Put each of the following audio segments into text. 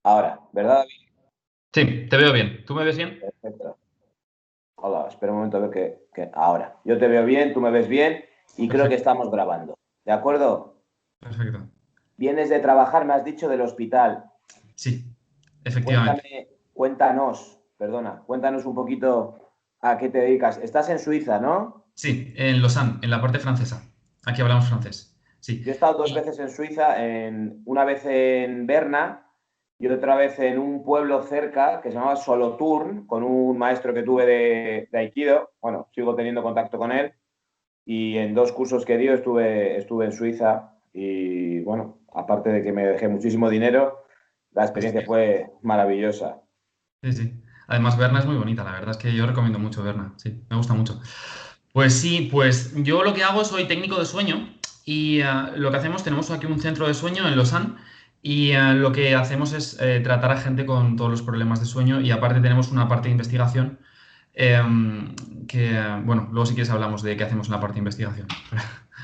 Ahora, ¿verdad, David? Sí, te veo bien. ¿Tú me ves bien? Perfecto. Hola, espera un momento a ver Ahora, yo te veo bien, tú me ves bien y creo que Perfecto, estamos grabando. ¿De acuerdo? perfecto. Vienes de trabajar, me has dicho, del hospital. Sí, efectivamente. Cuéntanos un poquito a qué te dedicas. Estás en Suiza, ¿no? Sí, en Lausanne, en la parte francesa. Aquí hablamos francés. Sí. Yo he estado dos Y- veces en Suiza, una vez en Berna y otra vez en un pueblo cerca que se llamaba Solothurn, con un maestro que tuve de Aikido. Bueno, sigo teniendo contacto con él. Y en dos cursos que dio estuve en Suiza y bueno, aparte de que me dejé muchísimo dinero, la experiencia Hostia. fue maravillosa. Sí, sí. Además, Berna es muy bonita, la verdad es que yo recomiendo mucho Berna. Sí, me gusta mucho. Pues sí, pues yo lo que hago soy técnico de sueño y lo que hacemos, tenemos aquí un centro de sueño en Lausanne y lo que hacemos es tratar a gente con todos los problemas de sueño y aparte tenemos una parte de investigación bueno, luego si quieres hablamos de qué hacemos en la parte de investigación.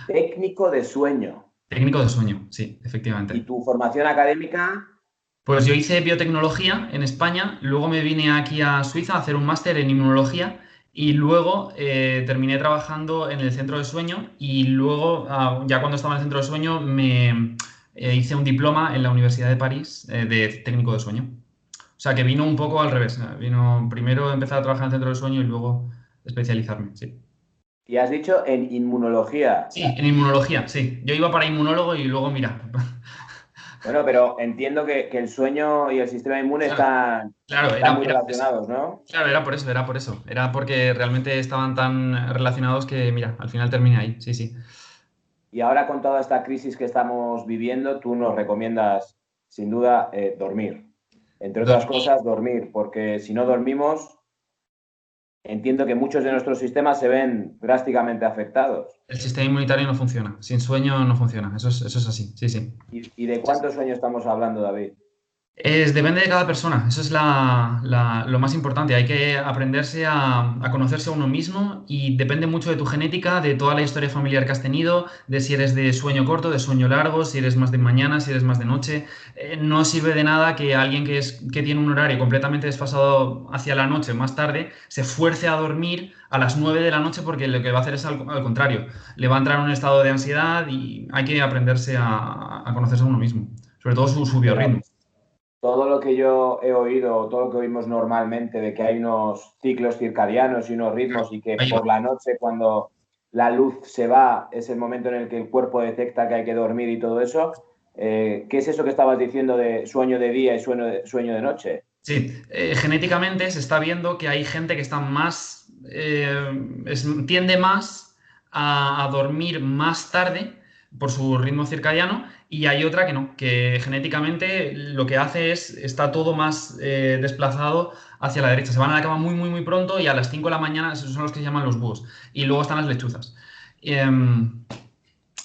Técnico de sueño. Técnico de sueño, sí, efectivamente. ¿Y tu formación académica? Pues yo hice biotecnología en España, luego me vine aquí a Suiza a hacer un máster en inmunología y luego terminé trabajando en el centro de sueño y luego, ya cuando estaba en el centro de sueño, me hice un diploma en la Universidad de París de técnico de sueño. O sea que vino un poco al revés. Vino primero empezar a trabajar en el centro de sueño y luego especializarme, sí. Y has dicho en inmunología. Sí, en inmunología, sí. Yo iba para inmunólogo y luego, mira. Bueno, pero entiendo que el sueño y el sistema inmune Claro, claro, están muy era por eso. relacionados, ¿no? Claro, era por eso, era por eso. Era porque realmente estaban tan relacionados que, mira, al final terminé ahí, sí, sí. Y ahora con toda esta crisis que estamos viviendo, tú nos recomiendas, sin duda, dormir. Entre otras Dormir. cosas, dormir, porque si no dormimos, entiendo que muchos de nuestros sistemas se ven drásticamente afectados. El sistema inmunitario no funciona. Sin sueño no funciona. Eso es así, sí, sí. ¿Y de cuántos sueños estamos hablando, David? Depende de cada persona, eso es lo más importante. Hay que aprenderse a conocerse a uno mismo y depende mucho de tu genética, de toda la historia familiar que has tenido, de si eres de sueño corto, de sueño largo, si eres más de mañana, si eres más de noche. No sirve de nada que alguien que tiene un horario completamente desfasado hacia la noche, más tarde, se fuerce a dormir a las 9 de la noche porque lo que va a hacer es al contrario. Le va a entrar en un estado de ansiedad y hay que aprenderse a conocerse a uno mismo, sobre todo su Pero biorritmo. todo lo que yo he oído, todo lo que oímos normalmente de que hay unos ciclos circadianos y unos ritmos y que Ahí va. por la noche cuando la luz se va es el momento en el que el cuerpo detecta que hay que dormir y todo eso, ¿qué es eso que estabas diciendo de sueño de día y sueño de noche? Sí, genéticamente se está viendo que hay gente que está más, tiende más a dormir más tarde por su ritmo circadiano y hay otra que no, que genéticamente lo que hace es, está todo más desplazado hacia la derecha. Se van a la cama muy, muy, muy pronto y a las 5 de la mañana, esos son los que se llaman los búhos. Y luego están las lechuzas.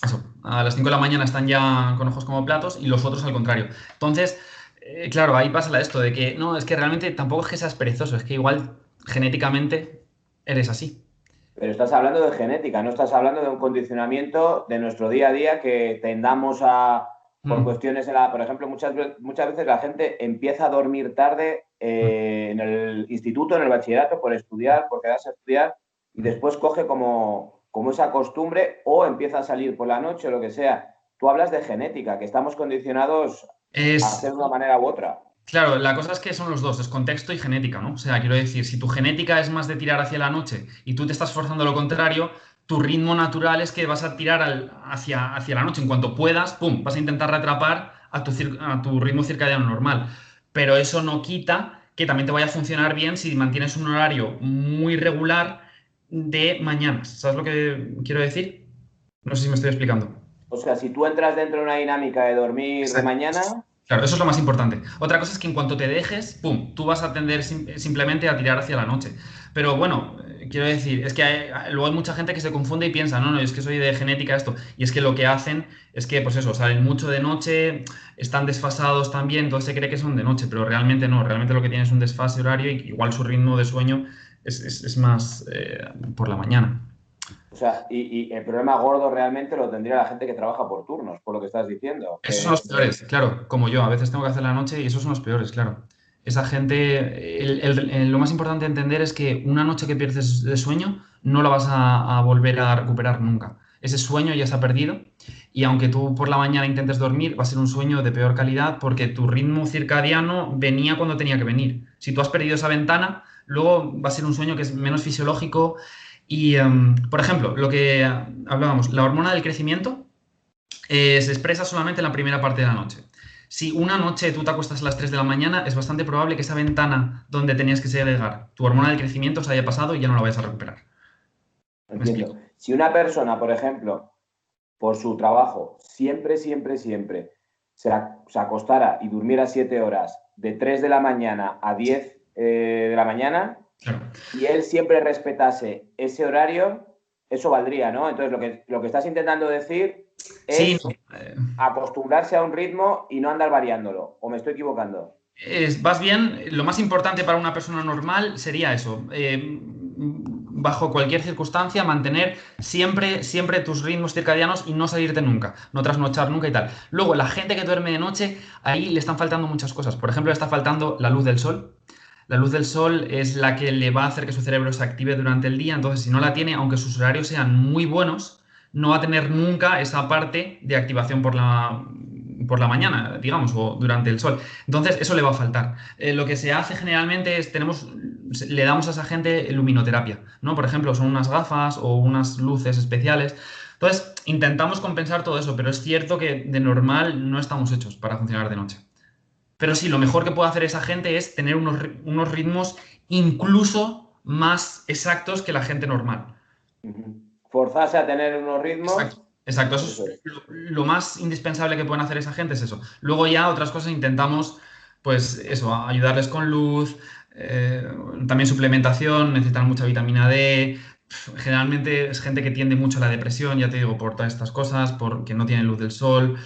Eso, a las 5 de la mañana están ya con ojos como platos y los otros al contrario. Entonces, claro, ahí pasa esto de que no, es que realmente tampoco es que seas perezoso, es que igual genéticamente eres así. Pero estás hablando de genética, no estás hablando de un condicionamiento de nuestro día a día que tendamos a, por Mm, cuestiones por ejemplo, muchas veces la gente empieza a dormir tarde mm, en el instituto, en el bachillerato, por estudiar, por quedarse a estudiar, y mm. después coge como esa costumbre o empieza a salir por la noche o lo que sea. Tú hablas de genética, que estamos condicionados a hacer Es, de una manera u otra. claro, la cosa es que son los dos, es contexto y genética, ¿no? O sea, quiero decir, si tu genética es más de tirar hacia la noche y tú te estás forzando lo contrario, tu ritmo natural es que vas a tirar hacia la noche. En cuanto puedas, ¡pum!, vas a intentar reatrapar a tu ritmo circadiano normal. Pero eso no quita que también te vaya a funcionar bien si mantienes un horario muy regular de mañanas. ¿Sabes lo que quiero decir? No sé si me estoy explicando. O sea, si tú entras dentro de una dinámica de dormir de mañana, Claro, eso es lo más importante. Otra cosa es que en cuanto te dejes, pum, tú vas a tender simplemente a tirar hacia la noche. Pero bueno, quiero decir, es que luego hay mucha gente que se confunde y piensa, no, no, es que soy de genética esto. Y es que lo que hacen es que, pues eso, salen mucho de noche, están desfasados también, entonces se cree que son de noche, pero realmente no, realmente lo que tienen es un desfase horario y igual su ritmo de sueño es más por la mañana. O sea, y el problema gordo realmente lo tendría la gente que trabaja por turnos, por lo que estás diciendo. Esos son los peores, claro, como yo, a veces tengo que hacer la noche y esos son los peores, claro. Esa gente, lo más importante de entender es que una noche que pierdes de sueño no la vas a volver a recuperar nunca. Ese sueño ya se ha perdido y aunque tú por la mañana intentes dormir, va a ser un sueño de peor calidad porque tu ritmo circadiano venía cuando tenía que venir. Si tú has perdido esa ventana, luego va a ser un sueño que es menos fisiológico y, por ejemplo, lo que hablábamos, la hormona del crecimiento se expresa solamente en la primera parte de la noche. Si una noche tú te acuestas a las 3 de la mañana, es bastante probable que esa ventana donde tenías que segregar tu hormona del crecimiento se haya pasado y ya no la vayas a recuperar. ¿Me Entiendo. explico? Si una persona, por ejemplo, por su trabajo, siempre se acostara y durmiera 7 horas de 3 de la mañana a 10 de la mañana Claro. y él siempre respetase ese horario, eso valdría, ¿no? Entonces, lo que estás intentando decir Sí, es acostumbrarse a un ritmo y no andar variándolo, ¿o me estoy equivocando? vas bien. Lo más importante para una persona normal sería eso. Bajo cualquier circunstancia, mantener siempre tus ritmos circadianos y no salirte nunca, no trasnochar nunca y tal. Luego, la gente que duerme de noche, ahí le están faltando muchas cosas. Por ejemplo, le está faltando la luz del sol. La luz del sol es la que le va a hacer que su cerebro se active durante el día, entonces si no la tiene, aunque sus horarios sean muy buenos, no va a tener nunca esa parte de activación por la mañana, digamos, o durante el sol. Entonces eso le va a faltar. Lo que se hace generalmente es, le damos a esa gente luminoterapia, ¿no? Por ejemplo, son unas gafas o unas luces especiales. Entonces intentamos compensar todo eso, pero es cierto que de normal no estamos hechos para funcionar de noche. Pero sí, lo mejor que puede hacer esa gente es tener unos ritmos incluso más exactos que la gente normal. Forzarse a tener unos Exacto. ritmos, Exacto, eso eso es es. lo más indispensable que pueden hacer esa gente es eso. Luego ya otras cosas intentamos, pues eso, ayudarles con luz, eh, también suplementación, necesitan mucha vitamina D. Generalmente es gente que tiende mucho a la depresión, ya te digo, por todas estas cosas, porque no tienen luz del sol.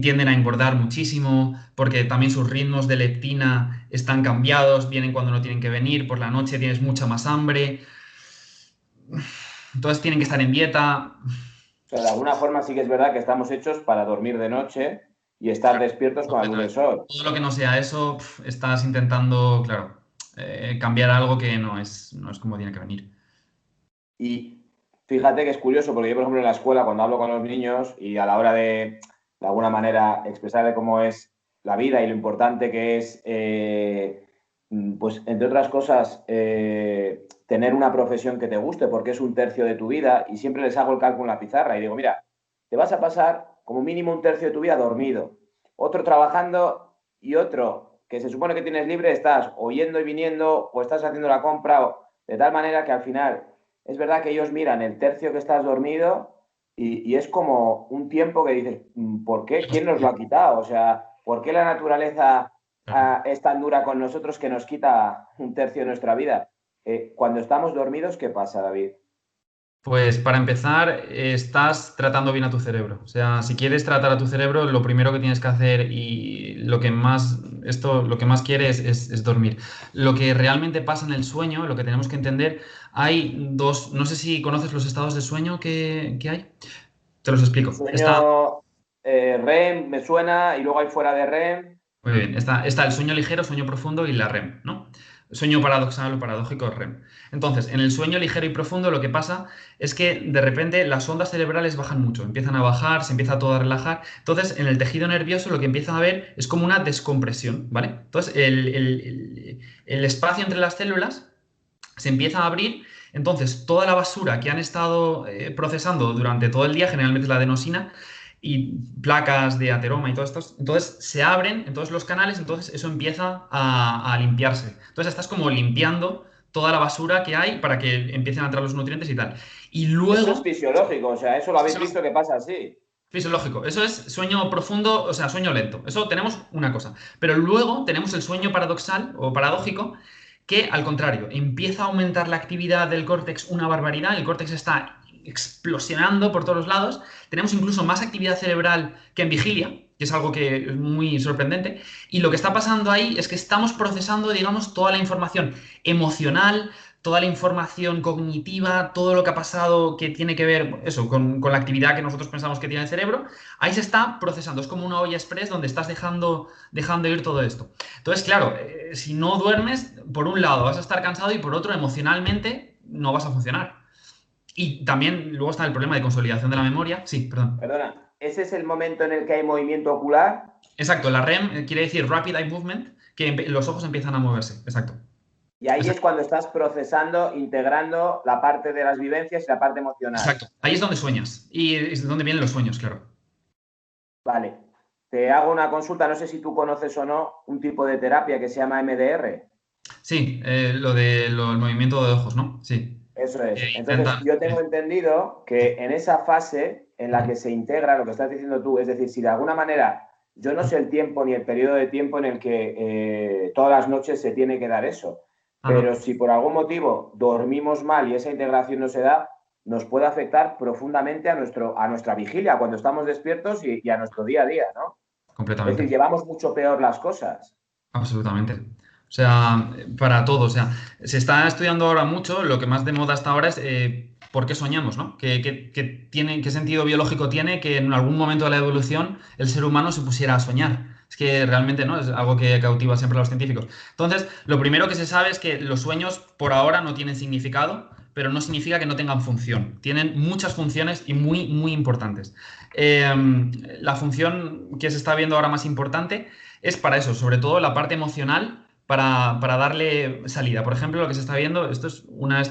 Tienden a engordar muchísimo porque también sus ritmos de leptina están cambiados, vienen cuando no tienen que venir, por la noche tienes mucha más hambre, entonces tienen que estar en dieta. O sea, de alguna forma sí que es verdad que estamos hechos para dormir de noche y estar despiertos con la luz del Completamente. sol. Todo lo que no sea eso, estás intentando, claro, cambiar algo que no es como tiene que venir. Y fíjate que es curioso, porque yo, por ejemplo, en la escuela, cuando hablo con los niños y a la hora de alguna manera, expresarle cómo es la vida y lo importante que es, pues, entre otras cosas, tener una profesión que te guste, porque es un tercio de tu vida, y siempre les hago el cálculo en la pizarra y digo, mira, te vas a pasar como mínimo un tercio de tu vida dormido, otro trabajando y otro que se supone que tienes libre, estás o yendo y viniendo o estás haciendo la compra, de tal manera que al final es verdad que ellos miran el tercio que estás dormido y es como un tiempo que dices, ¿por qué? ¿Quién nos lo ha quitado? O sea, ¿por qué la naturaleza es tan dura con nosotros que nos quita un tercio de nuestra vida? Cuando estamos dormidos, ¿qué pasa, David? Pues para empezar, estás tratando bien a tu cerebro. O sea, si quieres tratar a tu cerebro, lo primero que tienes que hacer y lo que más quiere es dormir. Lo que realmente pasa en el sueño, lo que tenemos que entender, hay dos, no sé si conoces los estados de sueño que hay. Te los explico. Sueño REM, me suena, y luego hay fuera de REM. Muy bien, está el sueño ligero, sueño profundo y la REM, ¿no? Sueño paradoxal o paradójico REM. Entonces, en el sueño ligero y profundo lo que pasa es que de repente las ondas cerebrales bajan mucho, empiezan a bajar, se empieza todo a relajar. Entonces, en el tejido nervioso lo que empieza a haber es como una descompresión, ¿vale? Entonces, el espacio entre las células se empieza a abrir, entonces toda la basura que han estado procesando durante todo el día, generalmente es la adenosina, y placas de ateroma y todo esto, entonces se abren, entonces los canales, entonces eso empieza a limpiarse. Entonces estás como limpiando toda la basura que hay para que empiecen a entrar los nutrientes y tal. Y Eso es luego, fisiológico, o sea, eso lo habéis fisiológico, visto que pasa así. fisiológico, eso es sueño profundo, o sea, sueño lento. Eso tenemos una cosa. Pero luego tenemos el sueño paradoxal o paradójico, que al contrario, empieza a aumentar la actividad del córtex una barbaridad, el córtex está explosionando por todos los lados, tenemos incluso más actividad cerebral que en vigilia, que es algo que es muy sorprendente, y lo que está pasando ahí es que estamos procesando, digamos, toda la información emocional, toda la información cognitiva, todo lo que ha pasado que tiene que ver eso, con la actividad que nosotros pensamos que tiene el cerebro, ahí se está procesando. Es como una olla express donde estás dejando ir todo esto. Entonces, claro, si no duermes, por un lado vas a estar cansado y por otro, emocionalmente, no vas a funcionar. Y también luego está el problema de consolidación de la memoria. Sí, perdón. Perdona, ¿ese es el momento en el que hay movimiento ocular? Exacto, la REM quiere decir Rapid Eye Movement, que los ojos empiezan a moverse. Exacto. Y ahí es Exacto. cuando estás procesando, integrando la parte de las vivencias y la parte emocional. Exacto. Ahí es donde sueñas. Y es donde vienen los sueños, claro. Vale. Te hago una consulta, no sé si tú conoces o no un tipo de terapia que se llama MDR. Sí, el movimiento de ojos, ¿no? Sí. Eso es. Entonces, Intenta. yo tengo entendido que en esa fase en la que se integra lo que estás diciendo tú, es decir, si de alguna manera, yo no sé el tiempo ni el periodo de tiempo en el que todas las noches se tiene que dar eso, Ajá. pero si por algún motivo dormimos mal y esa integración no se da, nos puede afectar profundamente a nuestra vigilia, cuando estamos despiertos y a nuestro día a día, ¿no? Es Completamente. decir, llevamos mucho peor las cosas. Absolutamente. O sea, para todo. O sea, se está estudiando ahora mucho, lo que más de moda hasta ahora es por qué soñamos, ¿no? ¿Qué sentido biológico tiene que en algún momento de la evolución el ser humano se pusiera a soñar? Es que realmente, ¿no? Es algo que cautiva siempre a los científicos. Entonces, lo primero que se sabe es que los sueños por ahora no tienen significado, pero no significa que no tengan función. Tienen muchas funciones y muy, muy importantes. Eh, la función que se está viendo ahora más importante es para eso, sobre todo la parte emocional, para darle salida. Por ejemplo, lo que se está viendo, esto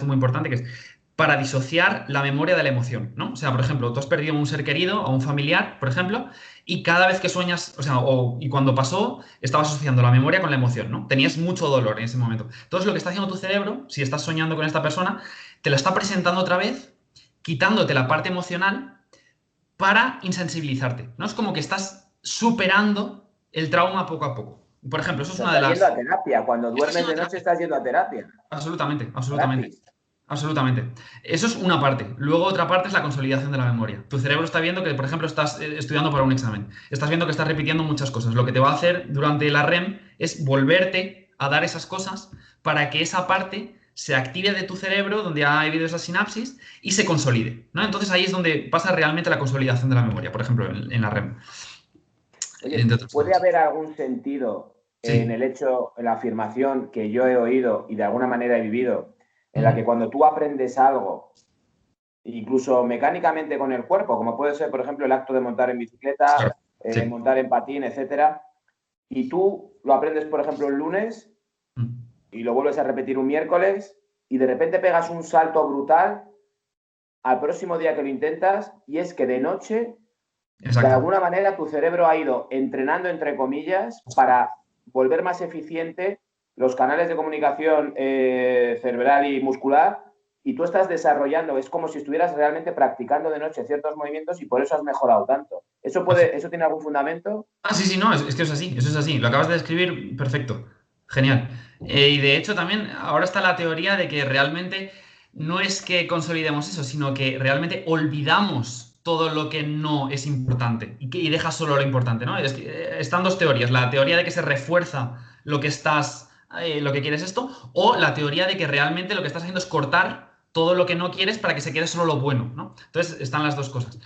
muy importante, que es para disociar la memoria de la emoción, ¿no? O sea, por ejemplo, tú has perdido a un ser querido, a un familiar, por ejemplo, y cada vez que sueñas, o sea, y cuando pasó, estabas asociando la memoria con la emoción, ¿no? Tenías mucho dolor en ese momento. Entonces, lo que está haciendo tu cerebro, si estás soñando con esta persona, te lo está presentando otra vez, quitándote la parte emocional para insensibilizarte, ¿no? Es como que estás superando el trauma poco a poco. Por ejemplo, eso O es sea, una de estás yendo las... a terapia. Cuando Estás duermes yendo a de noche terapia. estás yendo a terapia. Absolutamente, absolutamente. Gratis. Absolutamente. Eso es una parte. Luego otra parte es la consolidación de la memoria. Tu cerebro está viendo que, por ejemplo, estás estudiando para un examen. Estás viendo que estás repitiendo muchas cosas. Lo que te va a hacer durante la REM es volverte a dar esas cosas para que esa parte se active de tu cerebro, donde ha habido esa sinapsis, y se consolide, ¿no? Entonces ahí es donde pasa realmente la consolidación de la memoria, por ejemplo, en la REM, Oye, entre otras ¿puede cosas. haber algún sentido en Sí. el hecho, en la afirmación que yo he oído y de alguna manera he vivido, en la que Ujú. cuando tú aprendes algo, incluso mecánicamente con el cuerpo, como puede ser, por ejemplo, el acto de montar en bicicleta, Claro. Sí. montar en patín, etcétera, y tú lo aprendes, por ejemplo, el lunes Mm. y lo vuelves a repetir un miércoles y de repente pegas un salto brutal al próximo día que lo intentas y es que de noche de Exacto. alguna manera tu cerebro ha ido entrenando, entre comillas, para volver más eficiente los canales de comunicación cerebral y muscular y tú estás desarrollando, es como si estuvieras realmente practicando de noche ciertos movimientos y por eso has mejorado tanto. ¿Eso tiene algún fundamento? Sí, sí, no, es que es así, eso es así. Lo acabas de describir perfecto. Genial. Y de hecho también ahora está la teoría de que realmente no es que consolidemos eso, sino que realmente olvidamos todo lo que no es importante y deja solo lo importante, ¿no? Están dos teorías. La teoría de que se refuerza lo que lo que quieres esto, o la teoría de que realmente lo que estás haciendo es cortar todo lo que no quieres para que se quede solo lo bueno, ¿no? Entonces están las dos cosas.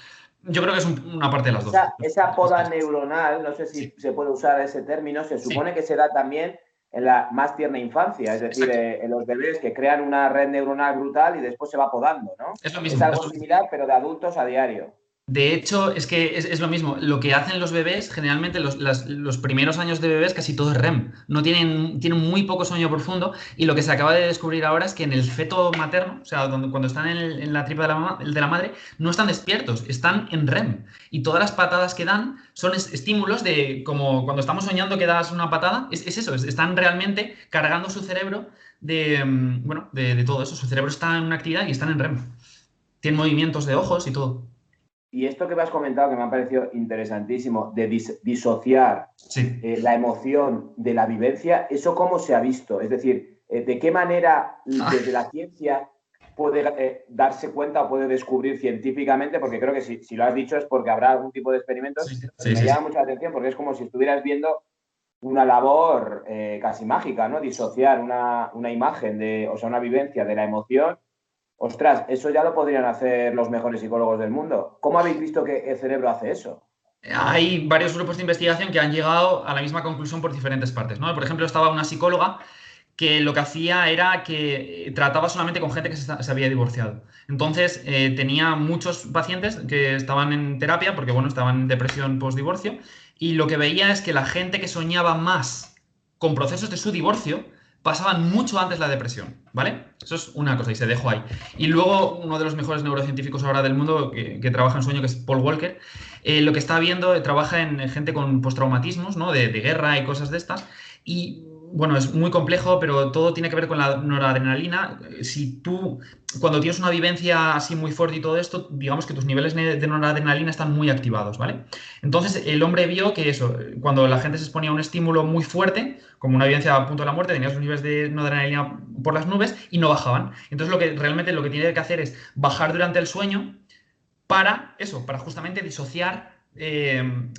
Yo creo que es una parte de las dos. Esa poda neuronal, no sé si Sí, se puede usar ese término, se sí, supone que se da también en la más tierna infancia, es decir, exacto. en los bebés que crean una red neuronal brutal y después se va podando, ¿no? Es lo Es mismo. algo similar, pero de adultos a diario. De hecho, es que es lo mismo. Lo que hacen los bebés, generalmente los primeros años de bebés, casi todo es REM. No tienen muy poco sueño profundo. Y lo que se acaba de descubrir ahora es que en el feto materno, o sea, cuando están en la tripa de de la madre, no están despiertos, están en REM. Y todas las patadas que dan son estímulos de, como cuando estamos soñando que das una patada, es eso, están realmente cargando su cerebro bueno, de todo eso. Su cerebro está en una actividad y están en REM. Tienen movimientos de ojos y todo. Y esto que me has comentado, que me ha parecido interesantísimo, de disociar Sí. la emoción de la vivencia, ¿eso cómo se ha visto? Es decir, ¿de qué manera desde la ciencia puede darse cuenta o puede descubrir científicamente? Porque creo que si lo has dicho es porque habrá algún tipo de experimentos Sí, y sí, me sí, sí. llama mucha atención porque es como si estuvieras viendo una labor casi mágica, ¿no? Disociar una imagen de, o sea, una vivencia de la emoción. Ostras, eso ya lo podrían hacer los mejores psicólogos del mundo. ¿Cómo habéis visto que el cerebro hace eso? Hay varios grupos de investigación que han llegado a la misma conclusión por diferentes partes, ¿no? Por ejemplo, estaba una psicóloga que lo que hacía era que trataba solamente con gente que se había divorciado. Entonces, tenía muchos pacientes que estaban en terapia porque, bueno, estaban en depresión post-divorcio, y lo que veía es que la gente que soñaba más con procesos de su divorcio pasaban mucho antes la depresión, ¿vale? Eso es una cosa y se dejó ahí. Y luego, uno de los mejores neurocientíficos ahora del mundo que trabaja en sueño, que es Paul Walker, lo que está viendo, trabaja en gente con postraumatismos, ¿no? De guerra y cosas de estas. Y bueno, es muy complejo, pero todo tiene que ver con la noradrenalina. Si tú, cuando tienes una vivencia así muy fuerte y todo esto, digamos que tus niveles de noradrenalina están muy activados, ¿vale? Entonces, el hombre vio que eso, cuando la gente se exponía a un estímulo muy fuerte, como una vivencia a punto de la muerte, tenía sus niveles de noradrenalina por las nubes y no bajaban. Entonces, realmente lo que tiene que hacer es bajar durante el sueño para eso, para justamente disociar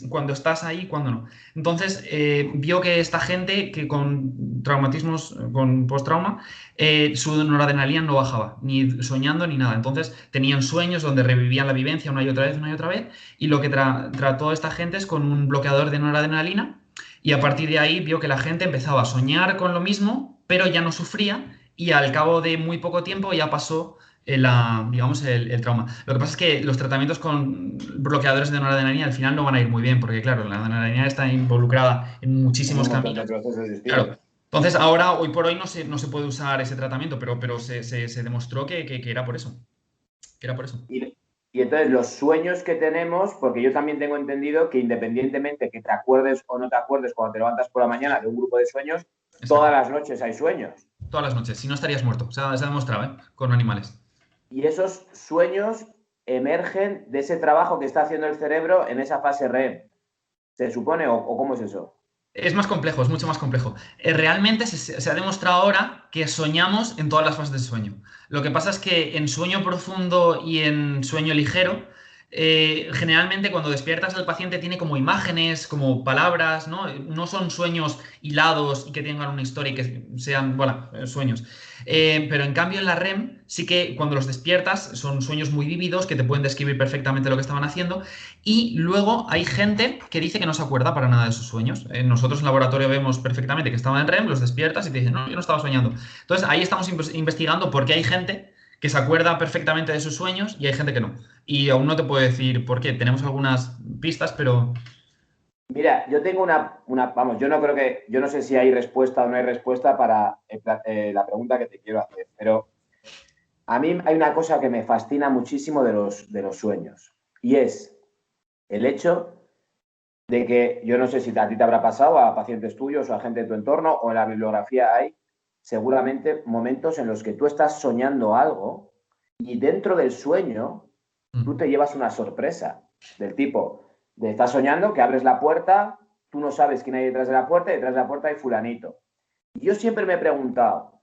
cuando estás ahí y cuando no. Entonces, vio que esta gente que con traumatismos, con post-trauma, su noradrenalina no bajaba, ni soñando ni nada. Entonces, tenían sueños donde revivían la vivencia una y otra vez, y lo que trató esta gente es con un bloqueador de noradrenalina, y a partir de ahí vio que la gente empezaba a soñar con lo mismo, pero ya no sufría, y al cabo de muy poco tiempo ya pasó digamos, el trauma. Lo que pasa es que los tratamientos con bloqueadores de noradrenalina al final no van a ir muy bien, porque claro, la noradrenalina está involucrada en En muchísimos un montón de caminos. procesos Claro. distintos. Entonces, ahora, hoy por hoy, no se puede usar ese tratamiento, pero se demostró que era por eso. Que era por eso. Y entonces los sueños que tenemos, porque yo también tengo entendido que independientemente que te acuerdes o no te acuerdes cuando te levantas por la mañana de un grupo de sueños, todas Exacto. las noches hay sueños. Todas las noches. Si no, estarías muerto. O sea, se ha demostrado, ¿eh? Con animales. Y esos sueños emergen de ese trabajo que está haciendo el cerebro en esa fase REM. ¿Se supone o cómo es eso? Es más complejo, es mucho más complejo. Realmente se ha demostrado ahora que soñamos en todas las fases del sueño. Lo que pasa es que en sueño profundo y en sueño ligero, generalmente cuando despiertas el paciente tiene como imágenes, como palabras, ¿no? No son sueños hilados y que tengan una historia y que sean, bueno, sueños. Pero en cambio en la REM sí que cuando los despiertas son sueños muy vívidos que te pueden describir perfectamente lo que estaban haciendo, y luego hay gente que dice que no se acuerda para nada de sus sueños. Nosotros en laboratorio vemos perfectamente que estaban en REM, los despiertas y te dicen, no, yo no estaba soñando. Entonces ahí estamos investigando por qué hay gente que se acuerda perfectamente de sus sueños y hay gente que no. Y aún no te puedo decir por qué. Tenemos algunas pistas, pero... Mira, yo tengo vamos, yo no creo que, yo no sé si hay respuesta o no hay respuesta para la pregunta que te quiero hacer, pero a mí hay una cosa que me fascina muchísimo de los sueños y es el hecho de que yo no sé si a ti te habrá pasado, a pacientes tuyos o a gente de tu entorno o en la bibliografía hay seguramente momentos en los que tú estás soñando algo y dentro del sueño tú te llevas una sorpresa del tipo de estás soñando que abres la puerta, tú no sabes quién hay detrás de la puerta y detrás de la puerta hay fulanito. Y yo siempre me he preguntado,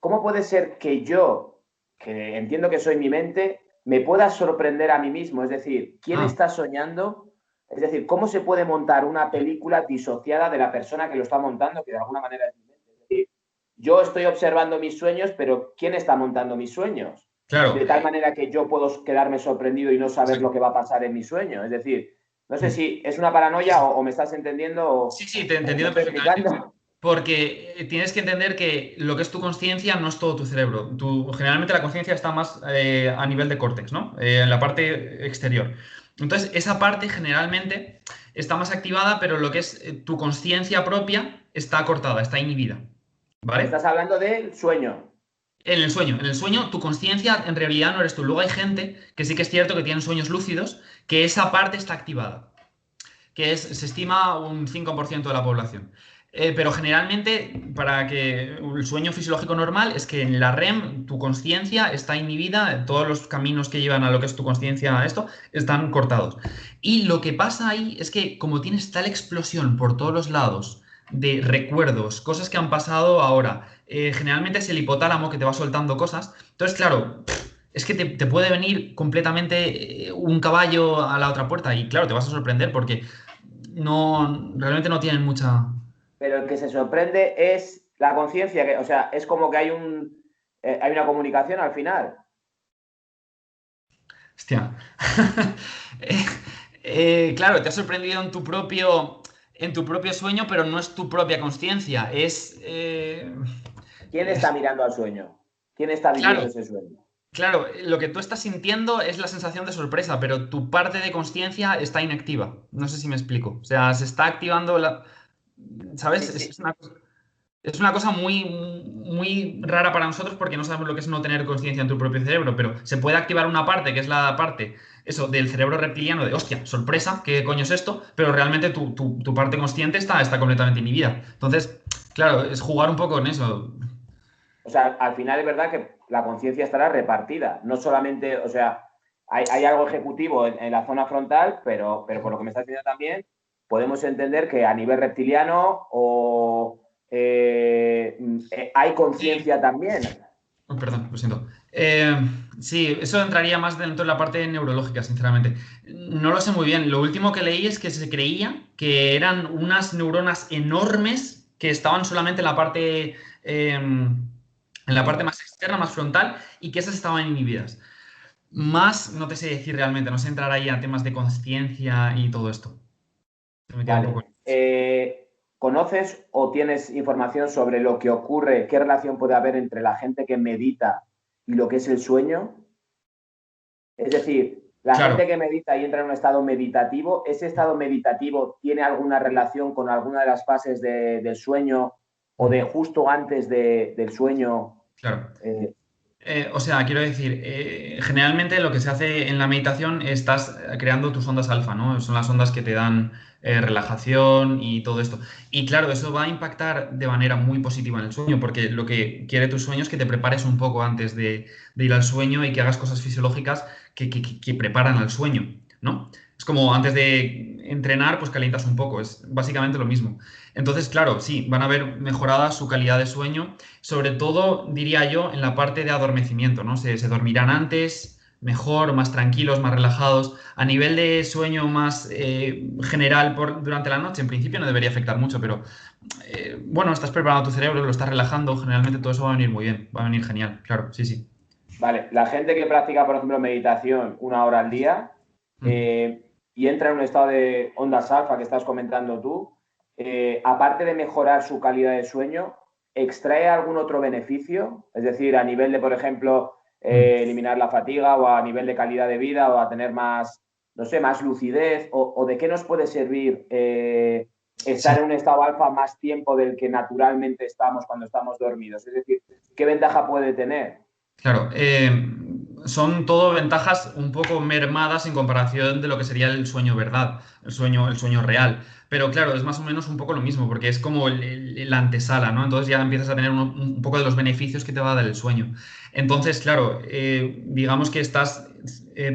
¿cómo puede ser que yo, que entiendo que soy mi mente, me pueda sorprender a mí mismo? Es decir, ¿quién Ah, está soñando? Es decir, ¿cómo se puede montar una película disociada de la persona que lo está montando, que de alguna manera es mi mente? Es decir, yo estoy observando mis sueños, pero ¿quién está montando mis sueños? claro. De tal manera que yo puedo quedarme sorprendido y no saber lo que va a pasar en mi sueño. Es decir, no sé si es una paranoia o me estás entendiendo Sí, sí, te o me entiendo estoy perfectamente. explicando. Porque tienes que entender que lo que es tu conciencia no es todo tu cerebro. Generalmente la conciencia está más a nivel de córtex, ¿no? En la parte exterior. Entonces, esa parte generalmente está más activada, pero lo que es tu conciencia propia está cortada, está inhibida. Me ¿Vale? estás hablando del sueño. En el sueño, tu conciencia en realidad no eres tú. Luego hay gente que sí que es cierto que tienen sueños lúcidos, que esa parte está activada, se estima un 5% de la población. Pero generalmente, para que el sueño fisiológico normal es que en la REM tu conciencia está inhibida, todos los caminos que llevan a lo que es tu conciencia a esto están cortados. Y lo que pasa ahí es que como tienes tal explosión por todos los lados de recuerdos, cosas que han pasado ahora, generalmente es el hipotálamo que te va soltando cosas. Entonces, claro, es que te puede venir completamente un caballo a la otra puerta y claro, te vas a sorprender porque realmente no tienen mucha... pero el que se sorprende es la conciencia, o sea, es como que hay una comunicación al final. Hostia. Eh, claro, te has sorprendido en tu propio sueño, pero no es tu propia conciencia. ¿Quién está mirando al sueño? ¿Quién está viviendo Claro, ese sueño? claro, lo que tú estás sintiendo es la sensación de sorpresa, pero tu parte de conciencia está inactiva. No sé si me explico. O sea, se está activando la... ¿Sabes? Sí, sí. Es una cosa muy, muy rara para nosotros porque no sabemos lo que es no tener conciencia en tu propio cerebro, pero se puede activar una parte, que es la parte, eso, del cerebro reptiliano de, hostia, sorpresa, ¿qué coño es esto? Pero realmente tu parte consciente está completamente inhibida. Entonces, claro, es jugar un poco con eso. O sea, al final es verdad que la conciencia estará repartida. No solamente, o sea, hay algo ejecutivo en la zona frontal, pero por lo que me estás diciendo también, podemos entender que a nivel reptiliano hay Sí. conciencia también. Oh, perdón, lo siento. Sí, eso entraría más dentro de la parte neurológica, sinceramente. No lo sé muy bien. Lo último que leí es que se creía que eran unas neuronas enormes que estaban solamente en la parte más externa, más frontal, y que esas estaban inhibidas. Más, no te sé decir realmente, no sé entrar ahí a temas de conciencia y todo esto. Me he metido un poco Vale. en... ¿Conoces o tienes información sobre lo que ocurre, qué relación puede haber entre la gente que medita y lo que es el sueño? Es decir, la Claro. gente que medita y entra en un estado meditativo, ¿ese estado meditativo tiene alguna relación con alguna de las fases del sueño o de justo antes del sueño? Claro. Eh, O sea, quiero decir, generalmente lo que se hace en la meditación estás creando tus ondas alfa, ¿no? Son las ondas que te dan relajación y todo esto. Y claro, eso va a impactar de manera muy positiva en el sueño, porque lo que quiere tu sueño es que te prepares un poco antes de ir al sueño y que hagas cosas fisiológicas que preparan al sueño, ¿no? Es como antes de entrenar, pues calientas un poco, es básicamente lo mismo. Entonces, claro, sí, van a ver mejorada su calidad de sueño, sobre todo, diría yo, en la parte de adormecimiento, ¿no? Se dormirán antes, mejor, más tranquilos, más relajados. A nivel de sueño más general durante la noche, en principio no debería afectar mucho, pero bueno, estás preparando tu cerebro, lo estás relajando, generalmente todo eso va a venir muy bien, va a venir genial, claro, sí, sí. vale, la gente que practica, por ejemplo, meditación 1 hora al día Mm. y entra en un estado de ondas alfa que estás comentando tú, aparte de mejorar su calidad de sueño, ¿extrae algún otro beneficio? Es decir, a nivel de, por ejemplo, Mm. eliminar la fatiga o a nivel de calidad de vida o a tener más, no sé, más lucidez o de qué nos puede servir estar Sí. en un estado alfa más tiempo del que naturalmente estamos cuando estamos dormidos. Es decir, ¿qué ventaja puede tener? Claro, son todo ventajas un poco mermadas en comparación de lo que sería el sueño verdad, el sueño real. Pero claro, es más o menos un poco lo mismo, porque es como la antesala, ¿no? Entonces ya empiezas a tener un poco de los beneficios que te va a dar el sueño. Entonces, claro, digamos que estás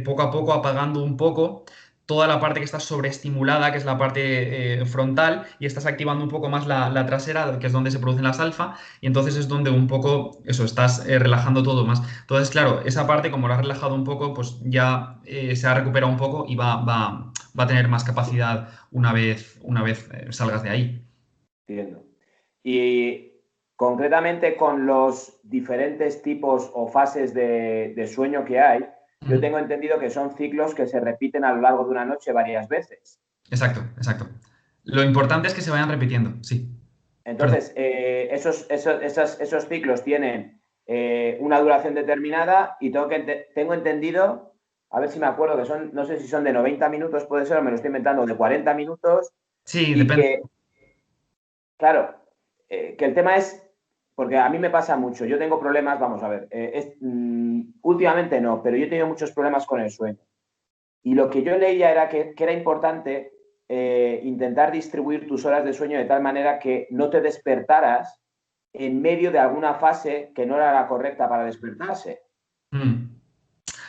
poco a poco apagando un poco toda la parte que está sobreestimulada, que es la parte frontal, y estás activando un poco más la trasera, que es donde se producen las alfa, y entonces es donde un poco, eso, estás relajando todo más. Entonces, claro, esa parte, como lo has relajado un poco, pues ya se ha recuperado un poco y va a tener más capacidad una vez salgas de ahí. Entiendo. Y concretamente con los diferentes tipos o fases de sueño que hay, yo Ujú. tengo entendido que son ciclos que se repiten a lo largo de una noche varias veces. Exacto, exacto. Lo importante es que se vayan repitiendo, sí. Perdón. Entonces, esos ciclos tienen una duración determinada y tengo entendido, a ver si me acuerdo, que son, no sé si son de 90 minutos, puede ser, o me lo estoy inventando, de 40 minutos, Sí, y depende. que claro, que el tema es, porque a mí me pasa mucho, yo tengo problemas, vamos a ver, últimamente no, pero yo he tenido muchos problemas con el sueño. Y lo que yo leía era que era importante intentar distribuir tus horas de sueño de tal manera que no te despertaras en medio de alguna fase que no era la correcta para despertarse. Mm.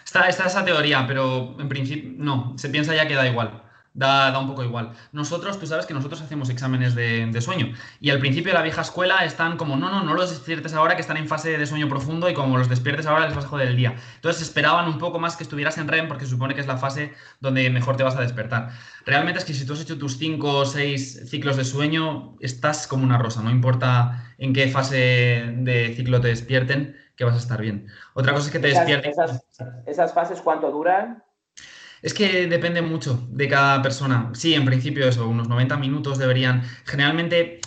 Está esa teoría, pero en principio no, se piensa ya que da igual. da un poco igual. Nosotros, tú sabes que nosotros hacemos exámenes de sueño y al principio de la vieja escuela están como, no los despiertes ahora que están en fase de sueño profundo y como los despiertes ahora les vas a joder el día. Entonces esperaban un poco más que estuvieras en REM porque se supone que es la fase donde mejor te vas a despertar. Realmente es que si tú has hecho tus 5 o 6 ciclos de sueño, estás como una rosa, no importa en qué fase de ciclo te despierten, que vas a estar bien. Otra cosa es que te ¿Esas, despierten. esas, esas fases cuánto duran? Es que depende mucho de cada persona. Sí, en principio eso, unos 90 minutos deberían. Generalmente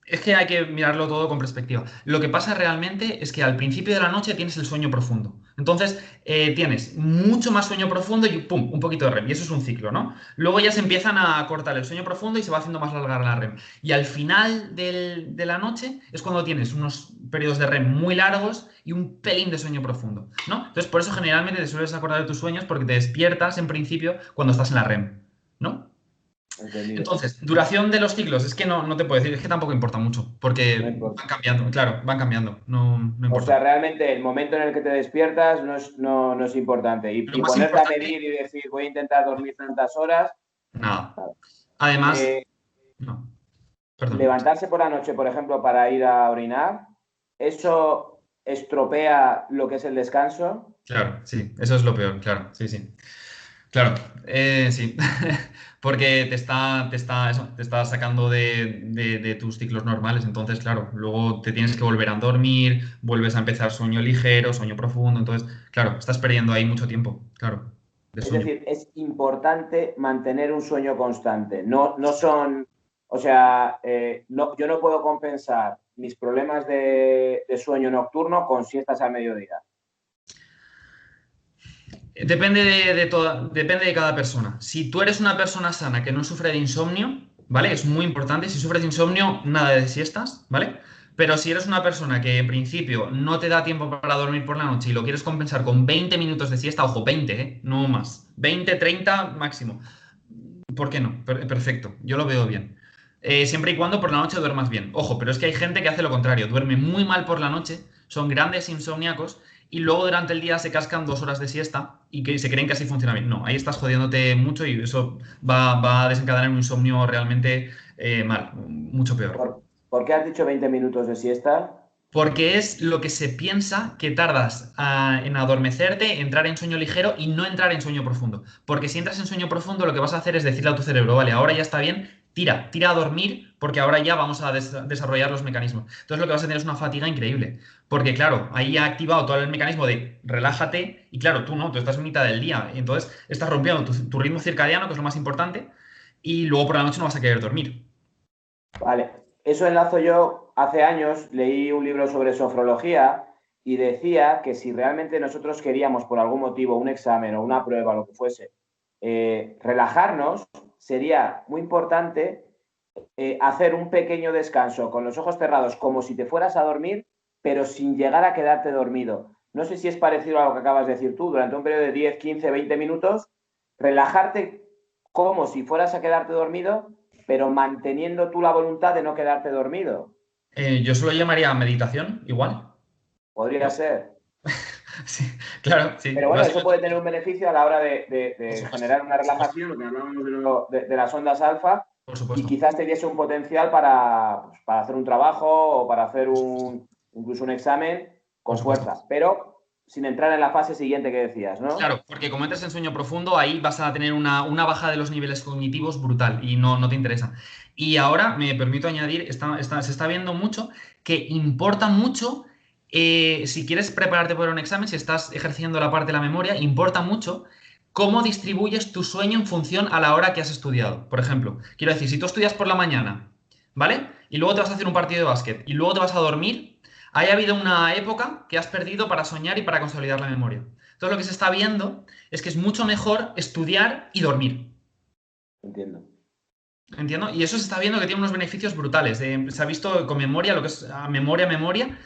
es que hay que mirarlo todo con perspectiva. Lo que pasa realmente es que al principio de la noche tienes el sueño profundo. Entonces, tienes mucho más sueño profundo y ¡pum! Un poquito de REM. Y eso es un ciclo, ¿no? Luego ya se empiezan a cortar el sueño profundo y se va haciendo más larga la REM. Y al final de la noche es cuando tienes unos periodos de REM muy largos y un pelín de sueño profundo, ¿no? Entonces, por eso generalmente te sueles acordar de tus sueños porque te despiertas en principio cuando estás en la REM, ¿no? Entendido. Entonces, duración de los ciclos, es que no te puedo decir, es que tampoco importa mucho, No porque importa. van cambiando, claro, van cambiando, no O sea, importa. realmente el momento en el que te despiertas no es importante. Lo Y más ponerte a importante, medir y decir, voy a intentar dormir tantas horas. nada. Además, Eh, no, perdón. Levantarse por la noche, por ejemplo, para ir a orinar, ¿eso estropea lo que es el descanso? Claro, sí, eso es lo peor, claro, sí, sí. Claro, sí, porque te está sacando de tus ciclos normales, entonces, claro, luego te tienes que volver a dormir, vuelves a empezar sueño ligero, sueño profundo, entonces, claro, estás perdiendo ahí mucho tiempo, claro, de Es sueño. decir, es importante mantener un sueño constante. No son, o sea, yo no puedo compensar mis problemas de sueño nocturno con siestas al mediodía. Depende de cada persona. Si tú eres una persona sana que no sufre de insomnio, ¿vale? Es muy importante. Si sufres de insomnio, nada de siestas, ¿vale? Pero si eres una persona que en principio no te da tiempo para dormir por la noche y lo quieres compensar con 20 minutos de siesta, ojo, 20, ¿eh? No más. 20, 30 máximo. ¿Por qué no? Perfecto, yo lo veo bien. Siempre y cuando por la noche duermas bien. Ojo, pero es que hay gente que hace lo contrario, duerme muy mal por la noche, son grandes insomniacos y luego durante el día se cascan 2 horas de siesta y que se creen que así funciona bien. No, ahí estás jodiéndote mucho y eso va a desencadenar un insomnio realmente mal, mucho peor. ¿Por qué has dicho 20 minutos de siesta? Porque es lo que se piensa que tardas en adormecerte, entrar en sueño ligero y no entrar en sueño profundo. Porque si entras en sueño profundo, lo que vas a hacer es decirle a tu cerebro, vale, ahora ya está bien, tira a dormir, porque ahora ya vamos a desarrollar los mecanismos. Entonces lo que vas a tener es una fatiga increíble. Porque claro, ahí ha activado todo el mecanismo de relájate y claro, tú no, tú estás en mitad del día. Y entonces estás rompiendo tu ritmo circadiano, que es lo más importante, y luego por la noche no vas a querer dormir. Vale, eso enlazo yo. Hace años leí un libro sobre sofrología y decía que si realmente nosotros queríamos por algún motivo un examen o una prueba, lo que fuese, relajarnos, sería muy importante hacer un pequeño descanso con los ojos cerrados, como si te fueras a dormir, pero sin llegar a quedarte dormido. No sé si es parecido a lo que acabas de decir tú, durante un periodo de 10, 15, 20 minutos, relajarte como si fueras a quedarte dormido, pero manteniendo tú la voluntad de no quedarte dormido. Yo se lo llamaría meditación, igual. Podría ser. Sí, claro, sí. Pero bueno, eso puede tener un beneficio a la hora de generar una relajación, lo que hablábamos de las ondas alfa, Por y supuesto. quizás te diese un potencial para hacer un trabajo o para hacer incluso un examen Por con supuesto. fuerza, pero sin entrar en la fase siguiente que decías, ¿no? Claro, porque como entres en sueño profundo, ahí vas a tener una baja de los niveles cognitivos brutal y no te interesa. Y ahora me permito añadir, se está viendo mucho que importa mucho, si quieres prepararte para un examen, si estás ejerciendo la parte de la memoria, importa mucho cómo distribuyes tu sueño en función a la hora que has estudiado. Por ejemplo, quiero decir, si tú estudias por la mañana, ¿vale? Y luego te vas a hacer un partido de básquet y luego te vas a dormir, haya habido una época que has perdido para soñar y para consolidar la memoria. Entonces lo que se está viendo es que es mucho mejor estudiar y dormir. Entiendo. ¿Entiendo? Y eso se está viendo que tiene unos beneficios brutales. Se ha visto con memoria, lo que es memoria,